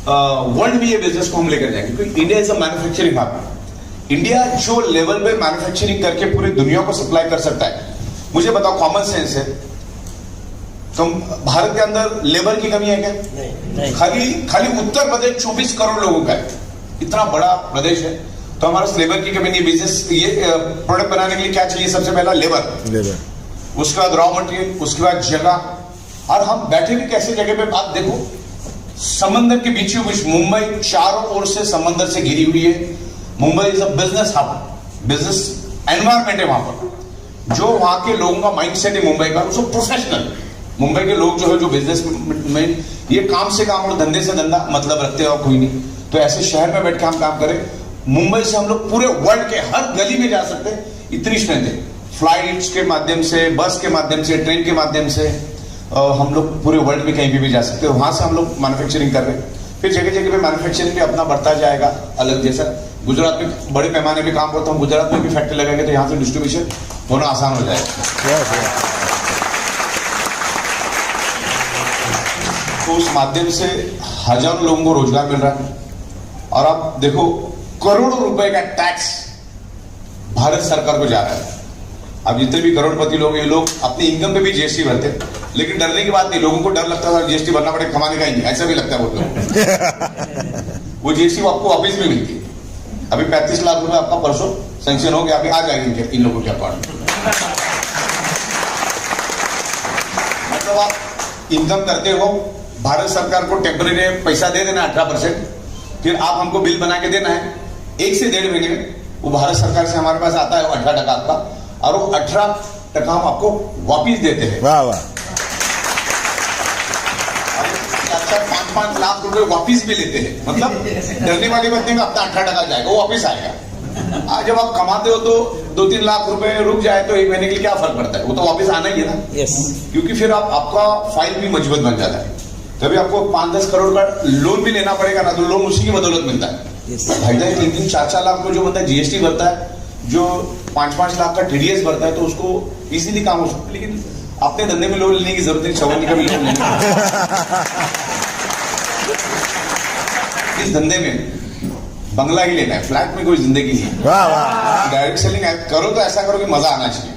वर्ल्ड में ये बिजनेस को हम लेकर जाएंगे, क्योंकि India is a manufacturing hub. India जो लेवल पे मैन्युफैक्चरिंग करके पूरी दुनिया को सप्लाई कर सकता है, मुझे बताओ, कॉमन सेंस है, तो भारत के अंदर लेबर की कमी है क्या? नहीं। खाली उत्तर प्रदेश 24 करोड़ लोगों का है, इतना बड़ा प्रदेश है, तो हमारे लेबर की कमी नहीं। बिजनेस ये प्रोडक्ट बनाने के लिए क्या चाहिए? सबसे पहला लेबर, उसके बाद रॉ मटेरियल, उसके बाद जगह। और हम बैठे भी कैसे जगह पे? आप देखो, समंदर के बीचों बीच मुंबई चारों ओर से समंदर से घिरी हुई है। Mumbai is a business hub, business environment है वहां पर। जो वहां के लोगों का माइंडसेट है मुंबई का, उसको प्रोफेशनल मुंबई के लोग जो है, जो बिजनेस में ये काम से काम और धंधे से धंधा मतलब रखते हो कोई नहीं, तो ऐसे शहर में बैठ के हम काम करें। मुंबई से हम लोग पूरे वर्ल्ड के हर गली में जा सकते हैं, इतनी स्ट्रेंथ है, फ्लाइट्स के माध्यम से, बस के माध्यम से, ट्रेन के माध्यम से हम लोग पूरे वर्ल्ड में कहीं भी जा सकते हैं। वहां से हम लोग मैन्युफैक्चरिंग कर रहे हैं, फिर जगह जगह पे मैन्युफैक्चरिंग भी अपना बढ़ता जाएगा अलग। जैसा गुजरात में बड़े पैमाने पे काम करता हूँ, गुजरात में भी फैक्ट्री लगाएंगे तो यहाँ से डिस्ट्रीब्यूशन होना आसान हो जाएगा। तो उस माध्यम से हजारों लोगों को रोजगार मिल रहा है। और आप देखो, करोड़ों रुपए का टैक्स भारत सरकार को जा रहा है। अब जितने भी करोड़पति लोग, ये लोग अपनी इनकम पे भी जीएसटी भरते हैं, लेकिन डरने की बात नहीं। लोगों को डर लगता था जीएसटी भरना पड़ेगा, कमाने का ही नहीं, ऐसा भी लगता है बहुत लोग। वो जीएसटी आपको वापिस भी मिलती है। अभी 35 लाख रुपए आपका परसों सैंक्शन हो गया, अभी आ जाएंगे इन लोगों के अकाउंट में। मतलब आप इनकम करते हो, भारत सरकार को टेम्परेरी पैसा दे देना 18%, फिर आप हमको बिल बना के देना है 1 से 1.5 महीने में। वो भारत सरकार से हमारे पास आता है 18% आपका, और वो 18% हम आपको वापिस देते हैं। वाह वाह। 5-5 लाख रुपए वापिस भी लेते हैं। मतलब डरने वाली बात नहीं, अपना 18% जाएगा, वो वापिस आएगा। आज जब आप कमाते हो तो 2-3 लाख रुपए रुक जाए तो 1 महीने के लिए क्या फर्क पड़ता है, वो तो वापिस आना ही है ना। क्योंकि फिर आपका फाइल भी मजबूत बन जाता है। कभी आपको 5-10 करोड़ का लोन भी लेना पड़ेगा ना, तो लोन उसी की बदौलत मिलता है। 2.5-3-3, 4-4 लाख को जो बंदा जीएसटी भरता है, जो 5-5 लाख का टीडीएस भरता है, तो उसको इजीली काम हो सकता है। लेकिन अपने धंधे में लोन लेने की जरूरत नहीं, चवन्नी का भी लोन लेने। इस धंधे में बंगला ही लेना है, फ्लैट में कोई जिंदगी नहीं। वाह वाह। डायरेक्ट सेलिंग करो तो ऐसा करो कि मजा आना चाहिए।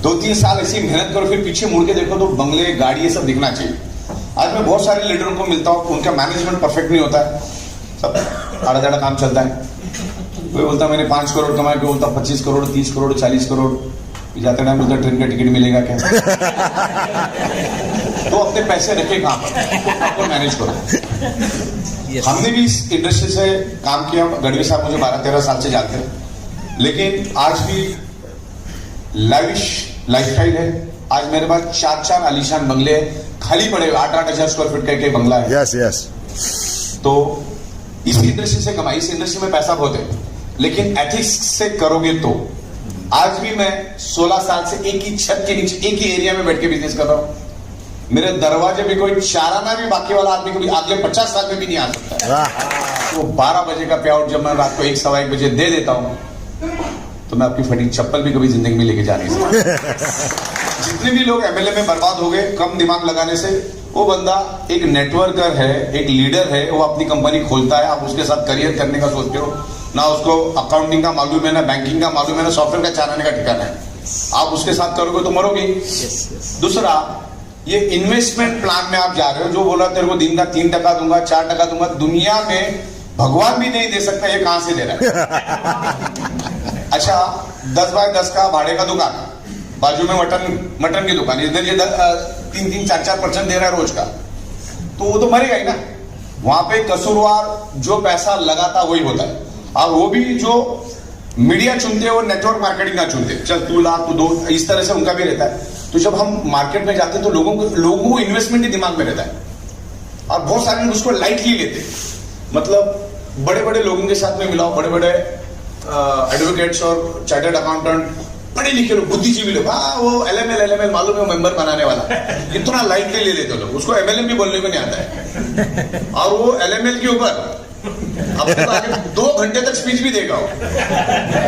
2-3 साल ऐसी मेहनत करो, फिर पीछे मुड़ के देखो तो बंगले, गाड़ी, ये सब दिखना चाहिए। आज मैं बहुत सारे लीडरों को मिलता हूँ, उनका मैनेजमेंट परफेक्ट नहीं होता है, सब आड़ा-टेढ़ा काम चलता है। कोई बोलता मैंने 5 करोड़ कमाया, कोई बोलता 25 करोड़, 30 करोड़, 40 करोड़। जाते टाइम बोलता ट्रेन का टिकट मिलेगा क्या? तो अपने पैसे रखे कहां पर, आपको मैनेज करो। हमने भी इस इंडस्ट्री से काम किया। गढ़वी साहब मुझे 12-13 साल से जानते हैं, लेकिन आज भी लाविश लाइफस्टाइल है। आज मेरे पास 4-4 आलीशान बंगले हैं, खाली पड़े 8-8 हजार स्क्वायर फीट का एक बंगला है। Yes yes. तो इस इंडस्ट्री से कमाई, इस इंडस्ट्री में पैसा बहुत है, लेकिन एथिक्स से करोगे तो। आज भी मैं 16 साल से एक ही छत के नीचे, एक ही एरिया में बैठ के बिजनेस कर रहा हूं। मेरे दरवाजे में कोई चाराना भी बाकी वाला आदमी कभी अगले 50 साल में भी नहीं आ सकता। तो 12 बजे का पे आउट जब मैं रात को 1-1:15 बजे दे देता हूं, तो मैं आपकी फटी चप्पल भी कभी जिंदगी में लेके जा नहीं सकता। जितने भी लोग एमएलए में बर्बाद हो गए कम दिमाग लगाने से, वो बंदा एक नेटवर्कर है, एक लीडर है, वो अपनी कंपनी खोलता है, आप उसके साथ करियर करने का सोचते हो ना, उसको अकाउंटिंग का मालूम है ना, बैंकिंग का मालूम है ना, सॉफ्टवेयर का चलाने का ठिकाना है, आप उसके साथ करोगे तो मरोगे। दूसरा, ये इन्वेस्टमेंट प्लान में आप जा रहे हो, जो बोला तेरे को दिन का 3% दूंगा, 4% दूंगा, दुनिया में भगवान भी नहीं दे सकता, ये कहां से दे रहा है? अच्छा, 10 बाय 10 का भाड़े का दुकान, बाजू में मटन की दुकान, इधर ये 3-4% दे रहा है रोज का, तो वो तो मरेगा ही ना। वहां पे कसूरवार जो पैसा लगाता वही होता है, और वो भी जो मीडिया चुनते हैं, वो नेटवर्क मार्केटिंग ना चुनते, चल तू ला तू दो, इस तरह से उनका भी रहता है। तो जब हम मार्केट में जाते हैं तो लोगों को इन्वेस्टमेंट ही दिमाग में रहता है, और बहुत सारे लोग उसको लाइटली लेते। मतलब बड़े बड़े लोगों के साथ में मिलाओ, बड़े बड़े एडवोकेट्स और चार्टर्ड अकाउंटेंट, पढ़े लिखे लोग, बुद्धिजीवी लोग, हाँ वो एलएमएल मालूम है, मेंबर बनाने वाला, इतना लाइटली ले लेते लोग, उसको एमएलएम भी बोलने को नहीं आता है। और वो एलएमएल के ऊपर अब तो आगे 2 घंटे तक स्पीच भी देगा, वो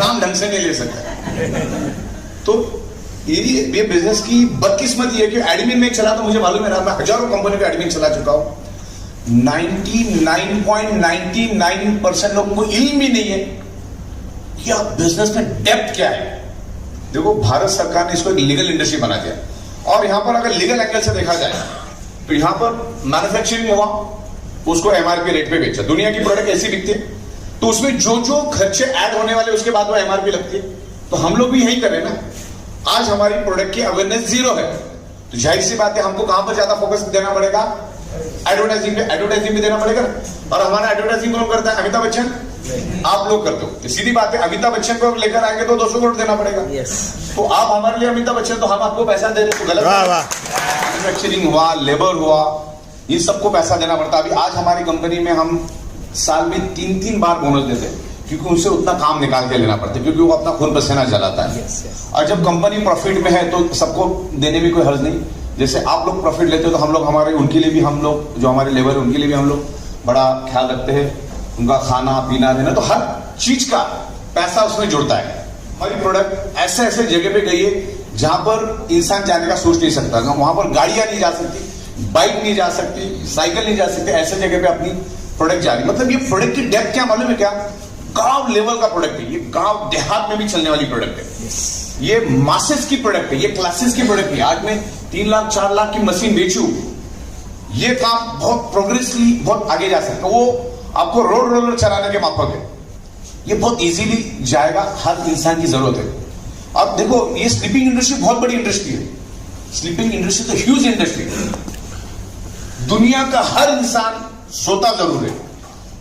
काम ढंग से नहीं ले सकता। तो ये बिजनेस की बदकिस्मत ये है कि एडमिन में चला, तो मुझे मालूम है ना, मैं हजारों कंपनी का एडमिन चला चुका हूं। 99.99% लोगों को इल्म भी नहीं है कि आप बिजनेस में डेप्थ क्या है। देखो, भारत सरकार ने इसको एक लीगल इंडस्ट्री बना दिया, और यहां पर अगर लीगल एंगल से देखा जाए तो यहां पर मैन्युफैक्चरिंग हुआ, उसको एमआरपी रेट पे बेचा। दुनिया की प्रोडक्ट ऐसी बिकती है, तो उसमें जो जो खर्चे ऐड होने वाले उसके बाद वो एमआरपी लगती है। तो हम लोग भी यही करें ना। आज हमारी प्रोडक्ट की अवेयरनेस 0 है, तो जाहिर सी बात है हमको कहां पर ज्यादा फोकस देना पड़ेगा? एडवर्टाइजिंग पे। एडवर्टाइजिंग भी देना पड़ेगा, और हमारा एडवर्टाइजिंग कौन करता है? अमिताभ बच्चन, आप लोग करते हो। सीधी बात है, अमिताभ बच्चन को लेकर आएंगे तो 200 करोड़ देना पड़ेगा। तो आप हमारे लिए अमिताभ बच्चन, तो हम आपको पैसा दे रहे, तो गलत। मैन्युफैक्चरिंग हुआ, लेबर हुआ, इन सबको पैसा देना पड़ता है। अभी आज हमारी कंपनी में हम साल में 3-3 बार बोनस देते हैं, क्योंकि उनसे उतना काम निकाल के लेना पड़ता है, क्योंकि वो अपना खून पसीना जलाता है। और जब कंपनी प्रॉफिट में है तो सबको देने में कोई हर्ज नहीं। जैसे आप लोग प्रॉफिट लेते हो तो हम लोग हमारे उनके लिए भी, हम लोग जो हमारे लेबर है उनके लिए भी हम लोग बड़ा ख्याल रखते हैं, उनका खाना पीना रहना, तो हर चीज का पैसा उसमें जुड़ता है। हमारी प्रोडक्ट ऐसे ऐसे जगह पे गई है जहां पर इंसान जाने का सोच नहीं सकता, वहां पर गाड़ियां नहीं जा सकती, बाइक नहीं जा सकती, साइकिल नहीं जा सकती, ऐसे जगह पे अपनी प्रोडक्ट जा रही। मतलब ये प्रोडक्ट की डेप्थ क्या मालूम है क्या? गांव लेवल का प्रोडक्ट है ये, गांव देहात में भी चलने वाली प्रोडक्ट है ये, मासेस की प्रोडक्ट है ये, क्लासेस की प्रोडक्ट है। आज मैं 3 लाख 4 लाख की मशीन बेचूं, ये काम बहुत प्रोग्रेसली बहुत आगे जा सकता है। वो आपको रोड रोलर चलाने के माफक है, ये बहुत इजीली जाएगा, हर इंसान की जरूरत है। अब देखो ये स्लीपिंग इंडस्ट्री बहुत बड़ी इंडस्ट्री है, स्लीपिंग इंडस्ट्री तो ह्यूज इंडस्ट्री है। दुनिया का हर इंसान सोता जरूर है,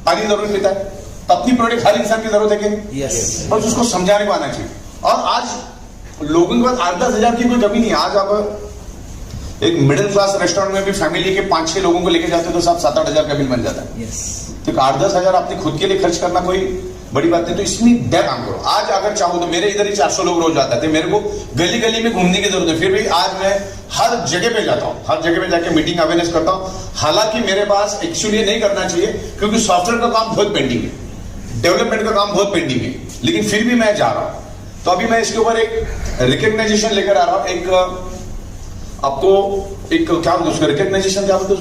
पानी जरूर पीता है, तो अपनी प्रोडक्ट हर इंसान की जरूरत है कि नहीं? बस उसको समझाने को आना चाहिए। और आज लोगों के पास 8-10 हजार की कोई कमी नहीं है। आज आप एक मिडिल क्लास रेस्टोरेंट में भी फैमिली के 5-6 लोगों को लेके जाते हो तो सब 7-8 हजार का बिल बन जाता है। तो 8-10 हजार अपने खुद के लिए खर्च करना कोई बड़ी बात नहीं, तो इसमें दे काम करो। आज अगर चाहो तो मेरे इधर ही 400 लोग रोज जाते थे, मेरे को गली गली में घूमने की जरूरत है, फिर भी आज मैं हर जगह पे जाता हूँ, हर जगह पे जाके मीटिंग अवेयरनेस करता हूँ। हालांकि मेरे पास एक्चुअली नहीं करना चाहिए क्योंकि सॉफ्टवेयर का काम बहुत पेंडिंग है, डेवलपमेंट का काम बहुत पेंडिंग है, लेकिन फिर भी मैं जा रहा हूं। तो अभी मैं इसके ऊपर एक रिकग्नाइजेशन लेकर आ रहा हूं, एक आपको एक क्या बोलते उसका रिकग्नाइजेशन क्या बोलते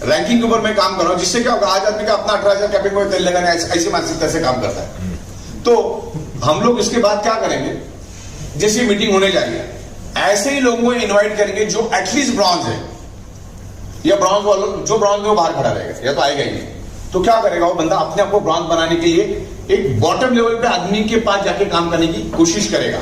रैंकिंग के ऊपर मैं काम कर रहा हूं, जिससे क्या होगा आज आदमी का अपना 18 हजार कैपिटल में तेल लगाना ऐसी मानसिकता से काम करता है। तो हम लोग इसके बाद क्या करेंगे, जैसे मीटिंग होने जा रही है ऐसे ही लोगों को इन्वाइट करेंगे जो एटलीस्ट ब्रॉन्ज है या ब्रॉन्ज वालों, जो ब्रॉन्ज में वो बाहर खड़ा रहेगा या तो आएगा ही नहीं। तो क्या करेगा वो बंदा अपने आप को ब्रॉन्ज बनाने के लिए एक बॉटम लेवल पे आदमी के पास जाके काम करने की कोशिश करेगा।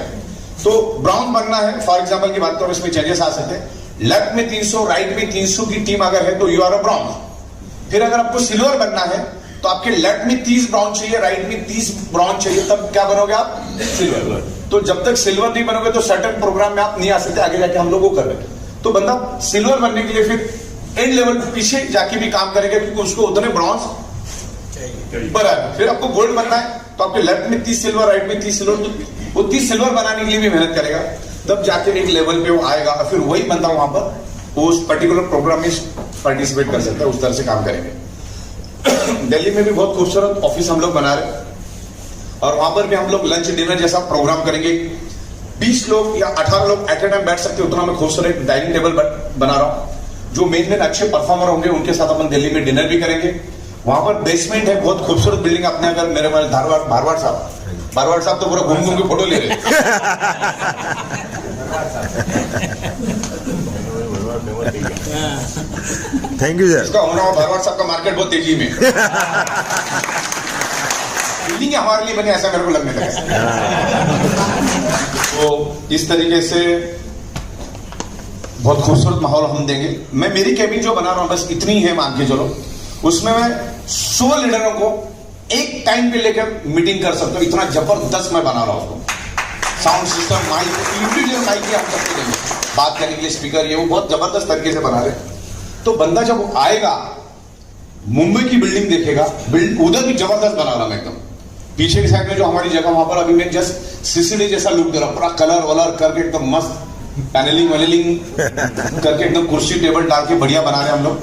तो ब्रॉन्ज बनना है, फॉर एग्जांपल की बात करो, इसमें चेंजेस आ सकते हैं। लेफ्ट में 300 राइट में 300 की टीम अगर है तो यू आर अ ब्रॉन्ज। फिर अगर आपको सिल्वर बनना है तो आपके लेफ्ट में 30 ब्रॉन्ज चाहिए, राइट में 30 ब्रॉन्ज चाहिए, तब क्या बनोगे आप? सिल्वर। तो जब तक सिल्वर नहीं बनोगे तो सर्टेन प्रोग्राम में आप नहीं आ सकते, आगे जाके हम लोग वो कर रहे हैं। तो बंदा सिल्वर बनने के लिए फिर एंड लेवल पीछे जाके भी काम करेगा क्योंकि उसको उतने ब्रॉन्ज बराबर। फिर आपको गोल्ड बनना है तो आपके लेफ्ट में 30 सिल्वर, राइट में 30 सिल्वर, तो वो 30 सिल्वर बनाने के लिए भी मेहनत करेगा, तब जाके एक लेवल पे वो आएगा। फिर वही बंदा वहां पर उस पर्टिकुलर प्रोग्राम में पार्टिसिपेट कर सकता है, उस तरह से काम करेंगे। दिल्ली में भी बहुत खूबसूरत ऑफिस हम लोग बना रहे हैं और वहां पर भी हम लोग लंच डिनर जैसा प्रोग्राम करेंगे। 20 लोग या 18 लोग एट ए टाइम बैठ सकते, उतना मैं खूबसूरत डाइनिंग टेबल बना रहा हूँ। जो मेन अच्छे परफॉर्मर होंगे उनके साथ अपन दिल्ली में डिनर भी करेंगे। वहां पर बेसमेंट है, बहुत खूबसूरत बिल्डिंग। अपने अगर मेरे धारवाड़ साहब तो पूरा घूम घूम के फोटो ले रहे। Thank you sir. इसका होना धारवाड़ साहब का मार्केट बहुत तेजी में बिल्डिंग हमारे लिए बने, ऐसा मेरे को लगने लगा। तो इस तरीके से बहुत खूबसूरत माहौल हम देंगे। मैं मेरी कैबिन जो बना रहा हूं बस इतनी है, मान के चलो, उसमें मैं 100 लीडरों को एक टाइम पे लेकर मीटिंग कर सकता हूं, इतना जबरदस्त मैं बना रहा हूं उसको। Sound system, mic, individual mic हम सबको देंगे, बात करने के लिए स्पीकर, ये वो बहुत जबरदस्त तरीके से बना रहे हैं। तो बंदा जब आएगा मुंबई की बिल्डिंग देखेगा, उधर भी जबरदस्त बना रहा मैं एकदम। पीछे की साइड में जो हमारी जगह, वहां पर अभी मैं जस्ट सीसीडी जैसा लुक दे रहा, पूरा कलर वलर करके एकदम मस्त पैनलिंग वैनलिंग करके एकदम कुर्सी टेबल डाल के बढ़िया बना रहे हम लोग।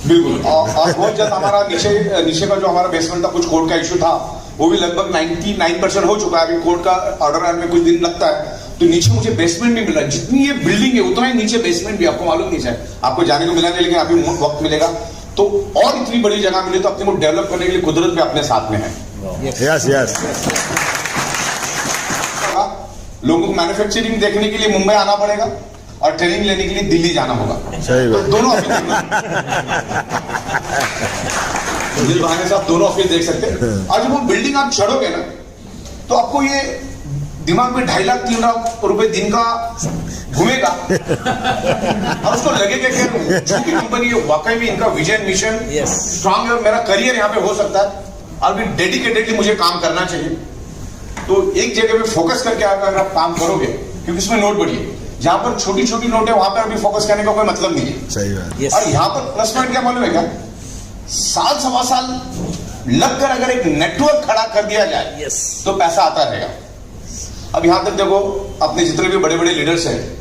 बिल्कुल। और बहुत जल्द हमारा नीचे का जो हमारा बेसमेंट था, कुछ कोड का इश्यू था, वो भी लगभग 99% हो चुका है। अभी कोड का ऑर्डर आने में कुछ दिन लगता है, तो नीचे मुझे बेसमेंट भी मिला। जितनी ये बिल्डिंग है उतना ही नीचे बेसमेंट भी, आपको मालूम नहीं है, आपको जाने को मिला नहीं, लेकिन अभी वक्त मिलेगा तो और इतनी बड़ी जगह मिले तो अपने को डेवलप करने के लिए कुदरत भी अपने साथ में है। Yes yes. लोगों को मैन्युफैक्चरिंग देखने के लिए मुंबई आना पड़ेगा और ट्रेनिंग लेने के लिए दिल्ली जाना होगा। सही बात। तो दोनों ऑफिस जिस बहाने से आप दोनों ऑफिस देख सकते हैं। और जब वो बिल्डिंग आप चढ़ोगे ना तो आपको ये दिमाग में 2.5 लाख 3 लाख रुपए दिन का घूमेगा और उसको लगेगा कि जो भी कंपनी है वाकई में इनका विजन मिशन स्ट्रांग है और मेरा करियर यहाँ पे हो सकता है और भी डेडिकेटेडली मुझे काम करना चाहिए। तो एक जगह पे फोकस करके अगर आप काम करोगे, क्योंकि इसमें नोट बढ़ी है, जहां पर छोटी छोटी नोट है वहां पर अभी फोकस करने का कोई मतलब नहीं है। सही बात। और यहाँ पर प्लस पॉइंट क्या मालूम है क्या, साल सवा साल लगकर अगर एक नेटवर्क खड़ा कर दिया जाए तो पैसा आता रहेगा। अब यहां तक देखो, अपने जितने भी बड़े बड़े लीडर्स हैं,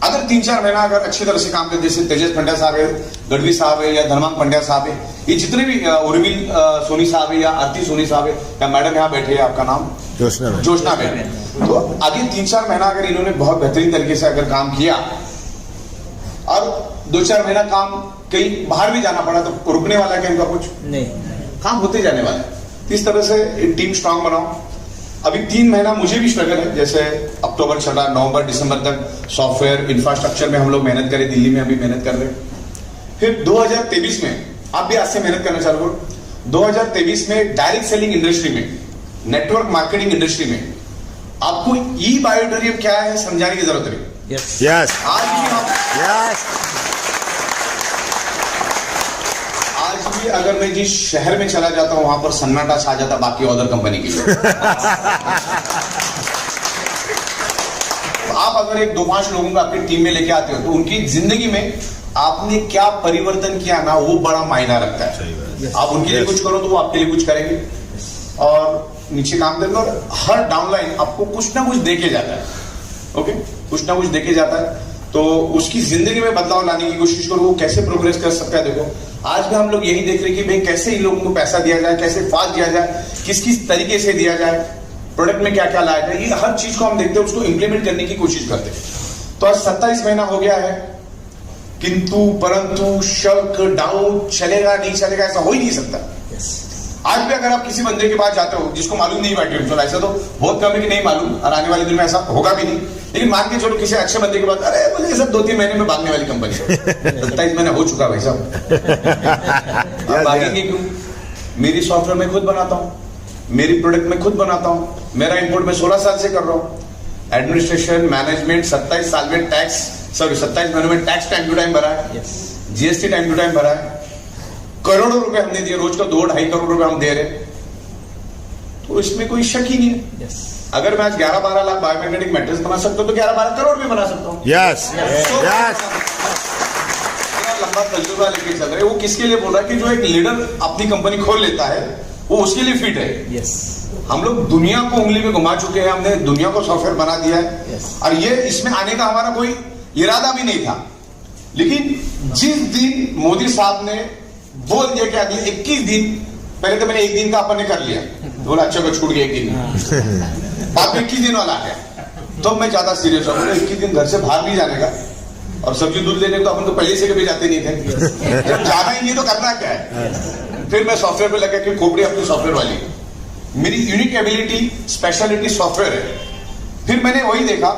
अगर 3-4 महीना अगर अच्छी तरह से काम करते, जैसे तेजस पंड्या साहब है, गढ़वी साहब है, या धर्मांग पंड्या साहब है, ये जितने भी उर्मिल सोनी साहब है, या आरती सोनी साहब है, या मैडम यहाँ बैठे हैं, आपका नाम जोशना मैडम, तो आगे 3-4 महीना अगर इन्होंने बहुत बेहतरीन तरीके से अगर काम किया और 2-4 महीना काम कहीं बाहर भी जाना पड़ा तो रुकने वाला क्या इनका? कुछ नहीं, काम होते जाने वाला है। इस तरह से टीम स्ट्रांग बनाओ। अभी 3 महीना मुझे भी स्ट्रगल है, जैसे अक्टूबर चला, नवंबर दिसंबर तक सॉफ्टवेयर इंफ्रास्ट्रक्चर में हम लोग मेहनत करें, दिल्ली में अभी मेहनत कर रहे हैं। फिर 2023 में आप भी आज से मेहनत करना चालू करो। 2023 में डायरेक्ट सेलिंग इंडस्ट्री में, नेटवर्क मार्केटिंग इंडस्ट्री में आपको ई बायोटेरियम क्या है समझाने की जरूरत नहीं। यस, आज भी अगर मैं जिस शहर में चला जाता हूं वहां पर सन्नाटा छा जाता बाकी अदर कंपनी की। तो आप अगर एक 2-5 लोगों को आपकी टीम में लेके आते हो तो उनकी जिंदगी में आपने क्या परिवर्तन किया ना, वो बड़ा मायना रखता है। आप उनके लिए कुछ करो तो वो आपके लिए कुछ करेंगे और नीचे काम करेंगे, और हर डाउनलाइन आपको कुछ ना कुछ देके जाता है। ओके, कुछ ना कुछ देके जाता है, तो उसकी जिंदगी में बदलाव लाने की कोशिश करो। वो कैसे प्रोग्रेस कर सकता है? देखो, आज भी हम लोग यही देख रहे हैं कि भाई कैसे इन लोगों को पैसा दिया जाए, कैसे फास्ट दिया जाए, किस किस तरीके से दिया जाए, प्रोडक्ट में क्या क्या लाया जाए, ये हर चीज को हम देखते हैं, उसको इंप्लीमेंट करने की कोशिश करते हैं। तो आज 27 महीना हो गया है, किंतु परंतु शक डाउट चलेगा नहीं चलेगा ऐसा हो ही नहीं सकता। आज भी अगर आप किसी बंदे के पास जाते हो जिसको मालूम नहीं बैठे, तो ऐसा तो बहुत कम है कि नहीं मालूम, और आने वाले दिन में ऐसा होगा भी नहीं, लेकिन मान के चलो किसी अच्छे बंदे के पास, अरे मुझे सब 2-3 महीने में भागने वाली कंपनी है। 27 महीना हो चुका भाई साहब, आप भागेंगे क्यों? मेरी सॉफ्टवेयर मैं खुद बनाता हूँ, मेरी प्रोडक्ट मैं खुद बनाता हूँ, मेरा इंपोर्ट मैं 16 साल से कर रहा हूँ, एडमिनिस्ट्रेशन मैनेजमेंट 27 साल में टैक्स, सॉरी 27 महीनों में टैक्स टाइम टू टाइम भरा है, जीएसटी टाइम टू टाइम भरा है, करोड़ों रुपए हमने दिए, रोज का 2-2.5 करोड़ रुपए हम दे रहे, तो इसमें कोई शक ही नहीं है। अगर मैं आज 11-12 लाख बायोमैग्नेटिक मेटल्स बना सकता हूं तो 11-12 करोड़ भी बना सकता हूं। यस, लंबा तजुर्बा लेके चल रहे। वो किसके लिए बोल रहा है कि जो एक लीडर अपनी कंपनी खोल लेता है वो उसके लिए फिट है। हम लोग दुनिया को उंगली में घुमा चुके हैं, हमने दुनिया को सॉफ्टवेयर बना दिया है, और ये इसमें आने का हमारा कोई इरादा भी नहीं था, लेकिन जिस दिन मोदी साहब ने बोल दिया कि अगले 21 दिन, पहले तो मैंने 1 दिन का अपन ने कर लिया, बोला अच्छा को छूट गया 1 दिन, बाद में 21 दिन वाला आ गया, तो मैं ज्यादा सीरियस हूँ। 21 दिन घर से बाहर नहीं जाने का, और सब्जी दूध लेने तो अपन तो पहले से कभी जाते नहीं थे, जब जाना ही नहीं तो करना क्या है। फिर मैं सॉफ्टवेयर पे लगा कि खोपड़ी अपनी सॉफ्टवेयर वाली, मेरी यूनिक एबिलिटी स्पेशलिटी सॉफ्टवेयर है। फिर मैंने वही देखा,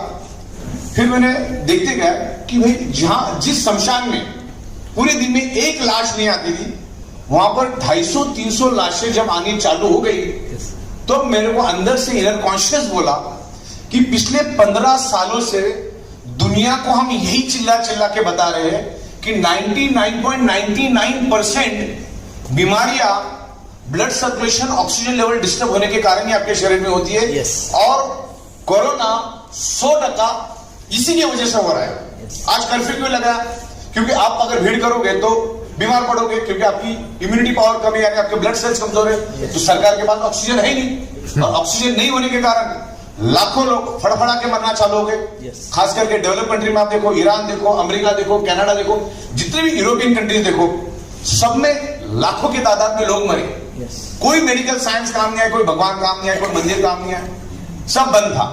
फिर मैंने देखते गया कि भाई जहां जिस शमशान में पूरे दिन में 1 लाश नहीं आती थी, वहां पर 250-300 लाशें जब आनी चालू हो गई, तो मेरे को अंदर से इनर कॉन्शियस बोला कि पिछले 15 सालों से दुनिया को हम यही चिल्ला चिल्ला के बता रहे हैं कि 99.99% बीमारियां blood circulation, oxygen level disturb होने के कारण ही आपके शरीर में होती है, और कोरोना 100% इसी की वजह से हो रहा है। आज कर्फ्यू क्यों लगा? क्योंकि आप अगर भीड़ करोगे तो बीमार पड़ोगे, क्योंकि आपकी इम्यूनिटी पावर कम है, यानी आपके ब्लड सेल्स कमजोर है, तो सरकार के पास ऑक्सीजन है ही नहीं, और ऑक्सीजन नहीं होने के कारण लाखों लोग फड़फड़ा के मरना चालू हो गए। खास करके डेवलप कंट्री में आप देखो, ईरान देखो, अमेरिका देखो, कनाडा देखो, जितने भी यूरोपियन कंट्रीज देखो, सब में लाखों की तादाद में लोग मरे। कोई मेडिकल साइंस काम नहीं आया, कोई भगवान काम नहीं आया, कोई मंदिर काम नहीं आया, सब बंद था।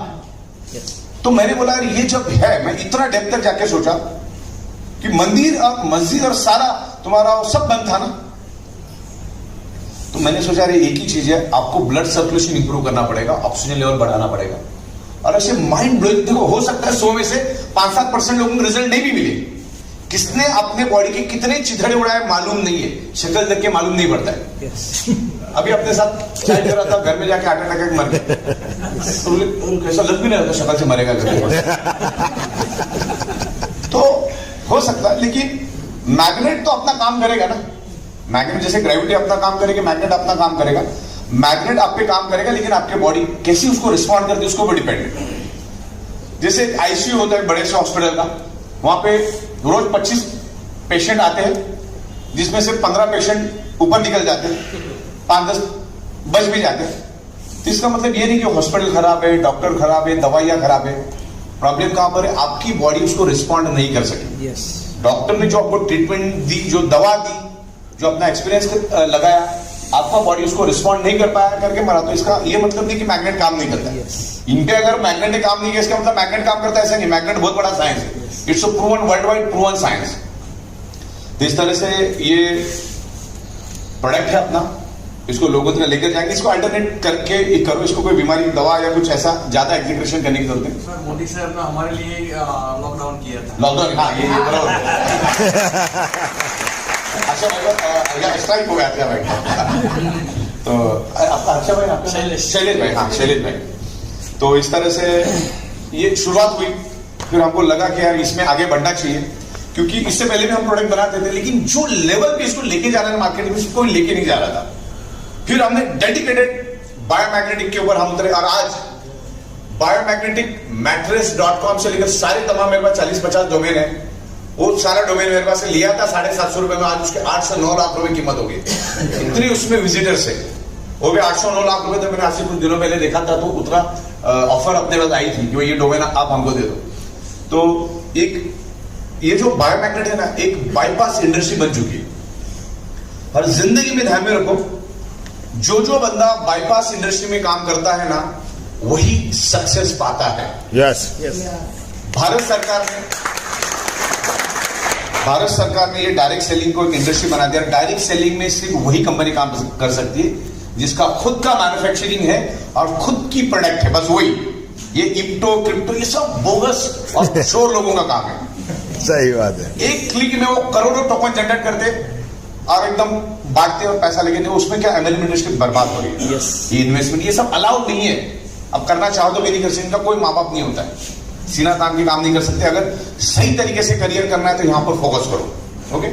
तो मैंने बोला ये जब है, मैं इतना डेप्थ तक जाके सोचा कि मंदिर और मस्जिद और सारा तुम्हारा सब बंद था ना, तो मैंने सोचा अरे एक ही चीज है, आपको ब्लड सर्कुलेशन इंप्रूव करना पड़ेगा, ऑक्सीजन लेवल बढ़ाना पड़ेगा। और ऐसे माइंड ब्लोइंग, देखो हो सकता है 100 में से 5-7% लोगों को रिजल्ट नहीं भी मिले। किसने अपने बॉडी के कितने चिथड़े उड़ाए मालूम नहीं है, शक्ल देख के मालूम नहीं पड़ता है। अभी अपने साथ चाय कर रहा था, घर में जाके 8 अटैक मर गए, कैसा लग भी नहीं रहा शक्ल से मरेगा तो हो सकता है, लेकिन मैग्नेट तो अपना काम करेगा ना। मैग्नेट जैसे ग्रेविटी अपना काम करेगी, मैग्नेट अपना काम करेगा, मैग्नेट आप पे काम करेगा, लेकिन आपके बॉडी कैसी उसको रिस्पॉन्ड करती है उसको भी डिपेंड है। जैसे आईसीयू होता है बड़े से हॉस्पिटल का, वहां पे रोज 25 पेशेंट आते हैं, जिसमें से 15 पेशेंट ऊपर निकल जाते हैं, 5-10 बच भी जाते हैं। तो इसका मतलब ये नहीं कि हॉस्पिटल खराब है, डॉक्टर खराब है, दवाइयां खराब है। प्रॉब्लम कहां पर है? आपकी बॉडी उसको रिस्पॉन्ड नहीं कर सकी। डॉक्टर ने जो आपको ट्रीटमेंट दी, जो दवा दी, जो अपना एक्सपीरियंस लगाया, आपका बॉडी उसको रिस्पॉन्ड नहीं कर पाया, करके मरा। तो इसका ये मतलब नहीं कि मैग्नेट काम नहीं करता है। इन पे अगर मैग्नेट ने काम नहीं किया इसका मतलब मैग्नेट काम करता है, ऐसा नहीं। मैग्नेट बहुत बड़ा साइंस है, it's a proven, world wide proven science. तो इस तरह से ये प्रोडक्ट है अपना, इसको लोगों तक लेकर जाएंगे, इसको अल्टरनेट करके करो, इसको कोई बीमारी दवा या कुछ ऐसा ज्यादा एग्जीक्यूशन करने की जरूरत है। सर मोदी साहब ने हमारे लिए लॉकडाउन किया था। लॉकडाउन, हाँ ये बराबर। अच्छा भाई स्ट्राइक हो गया था भाई। तो आपका अच्छा भाई, आपका शैलेश भाई, हाँ शैलेश भाई। तो इस तरह से ये शुरुआत हुई, फिर हमको लगा कि यार इसमें आगे बढ़ना चाहिए, क्योंकि इससे पहले भी हम प्रोडक्ट बनाते थे, लेकिन जो लेवल पे इसको लेके जाना है मार्केट में, इसको लेके नहीं जा रहा था। फिर हमने डेडिकेटेड बायोमैग्नेटिक के ऊपर हम उतरे, और आज बायोमैग्नेटिक मैट्रेस.com से लेकर सारे तमाम, मेरे पास 40-50 डोमेन है, वो सारा डोमेन मेरे पास से लिया था 750 रुपए में, आज उसके 8 से 9 लाख रुपए कीमत हो गई। इतनी उसमें विजिटर्स है, वो भी 800-9 लाख रुपए थे। मैंने आज से कुछ दिनों पहले देखा था, तो उतना ऑफर अपने पास आई थी कि ये डोमेन आप हमको दे दो। तो एक ये जो बायोमैग्नेट है ना, एक बाईपास इंडस्ट्री बन चुकी है। और जिंदगी में ध्यान में रखो, जो बंदा बाईपास इंडस्ट्री में काम करता है ना, वही सक्सेस पाता है। यस भारत सरकार ने ये डायरेक्ट सेलिंग को एक इंडस्ट्री बना दिया। डायरेक्ट सेलिंग में सिर्फ वही कंपनी काम कर सकती है जिसका खुद का मैन्युफैक्चरिंग है और खुद की प्रोडक्ट है, बस वही। ये इप्टो, क्रिप्टो, ये सब बोगस और शोर लोगों का काम है। सही बात है। एक क्लिक में वो करोड़ों टोकन जनरेट करते और एकदम बांटते और पैसा लेके, उसमें क्या एमएलएम इंडस्ट्री बर्बाद हो रही है। ये इन्वेस्टमेंट, ये सब अलाउड नहीं है। अब करना चाहो तो भी नहीं कर सकते, इनका कोई माँ बाप नहीं होता है, सीना तान के काम नहीं कर सकते। अगर सही तरीके से करियर करना है तो यहां पर फोकस करो। ओके।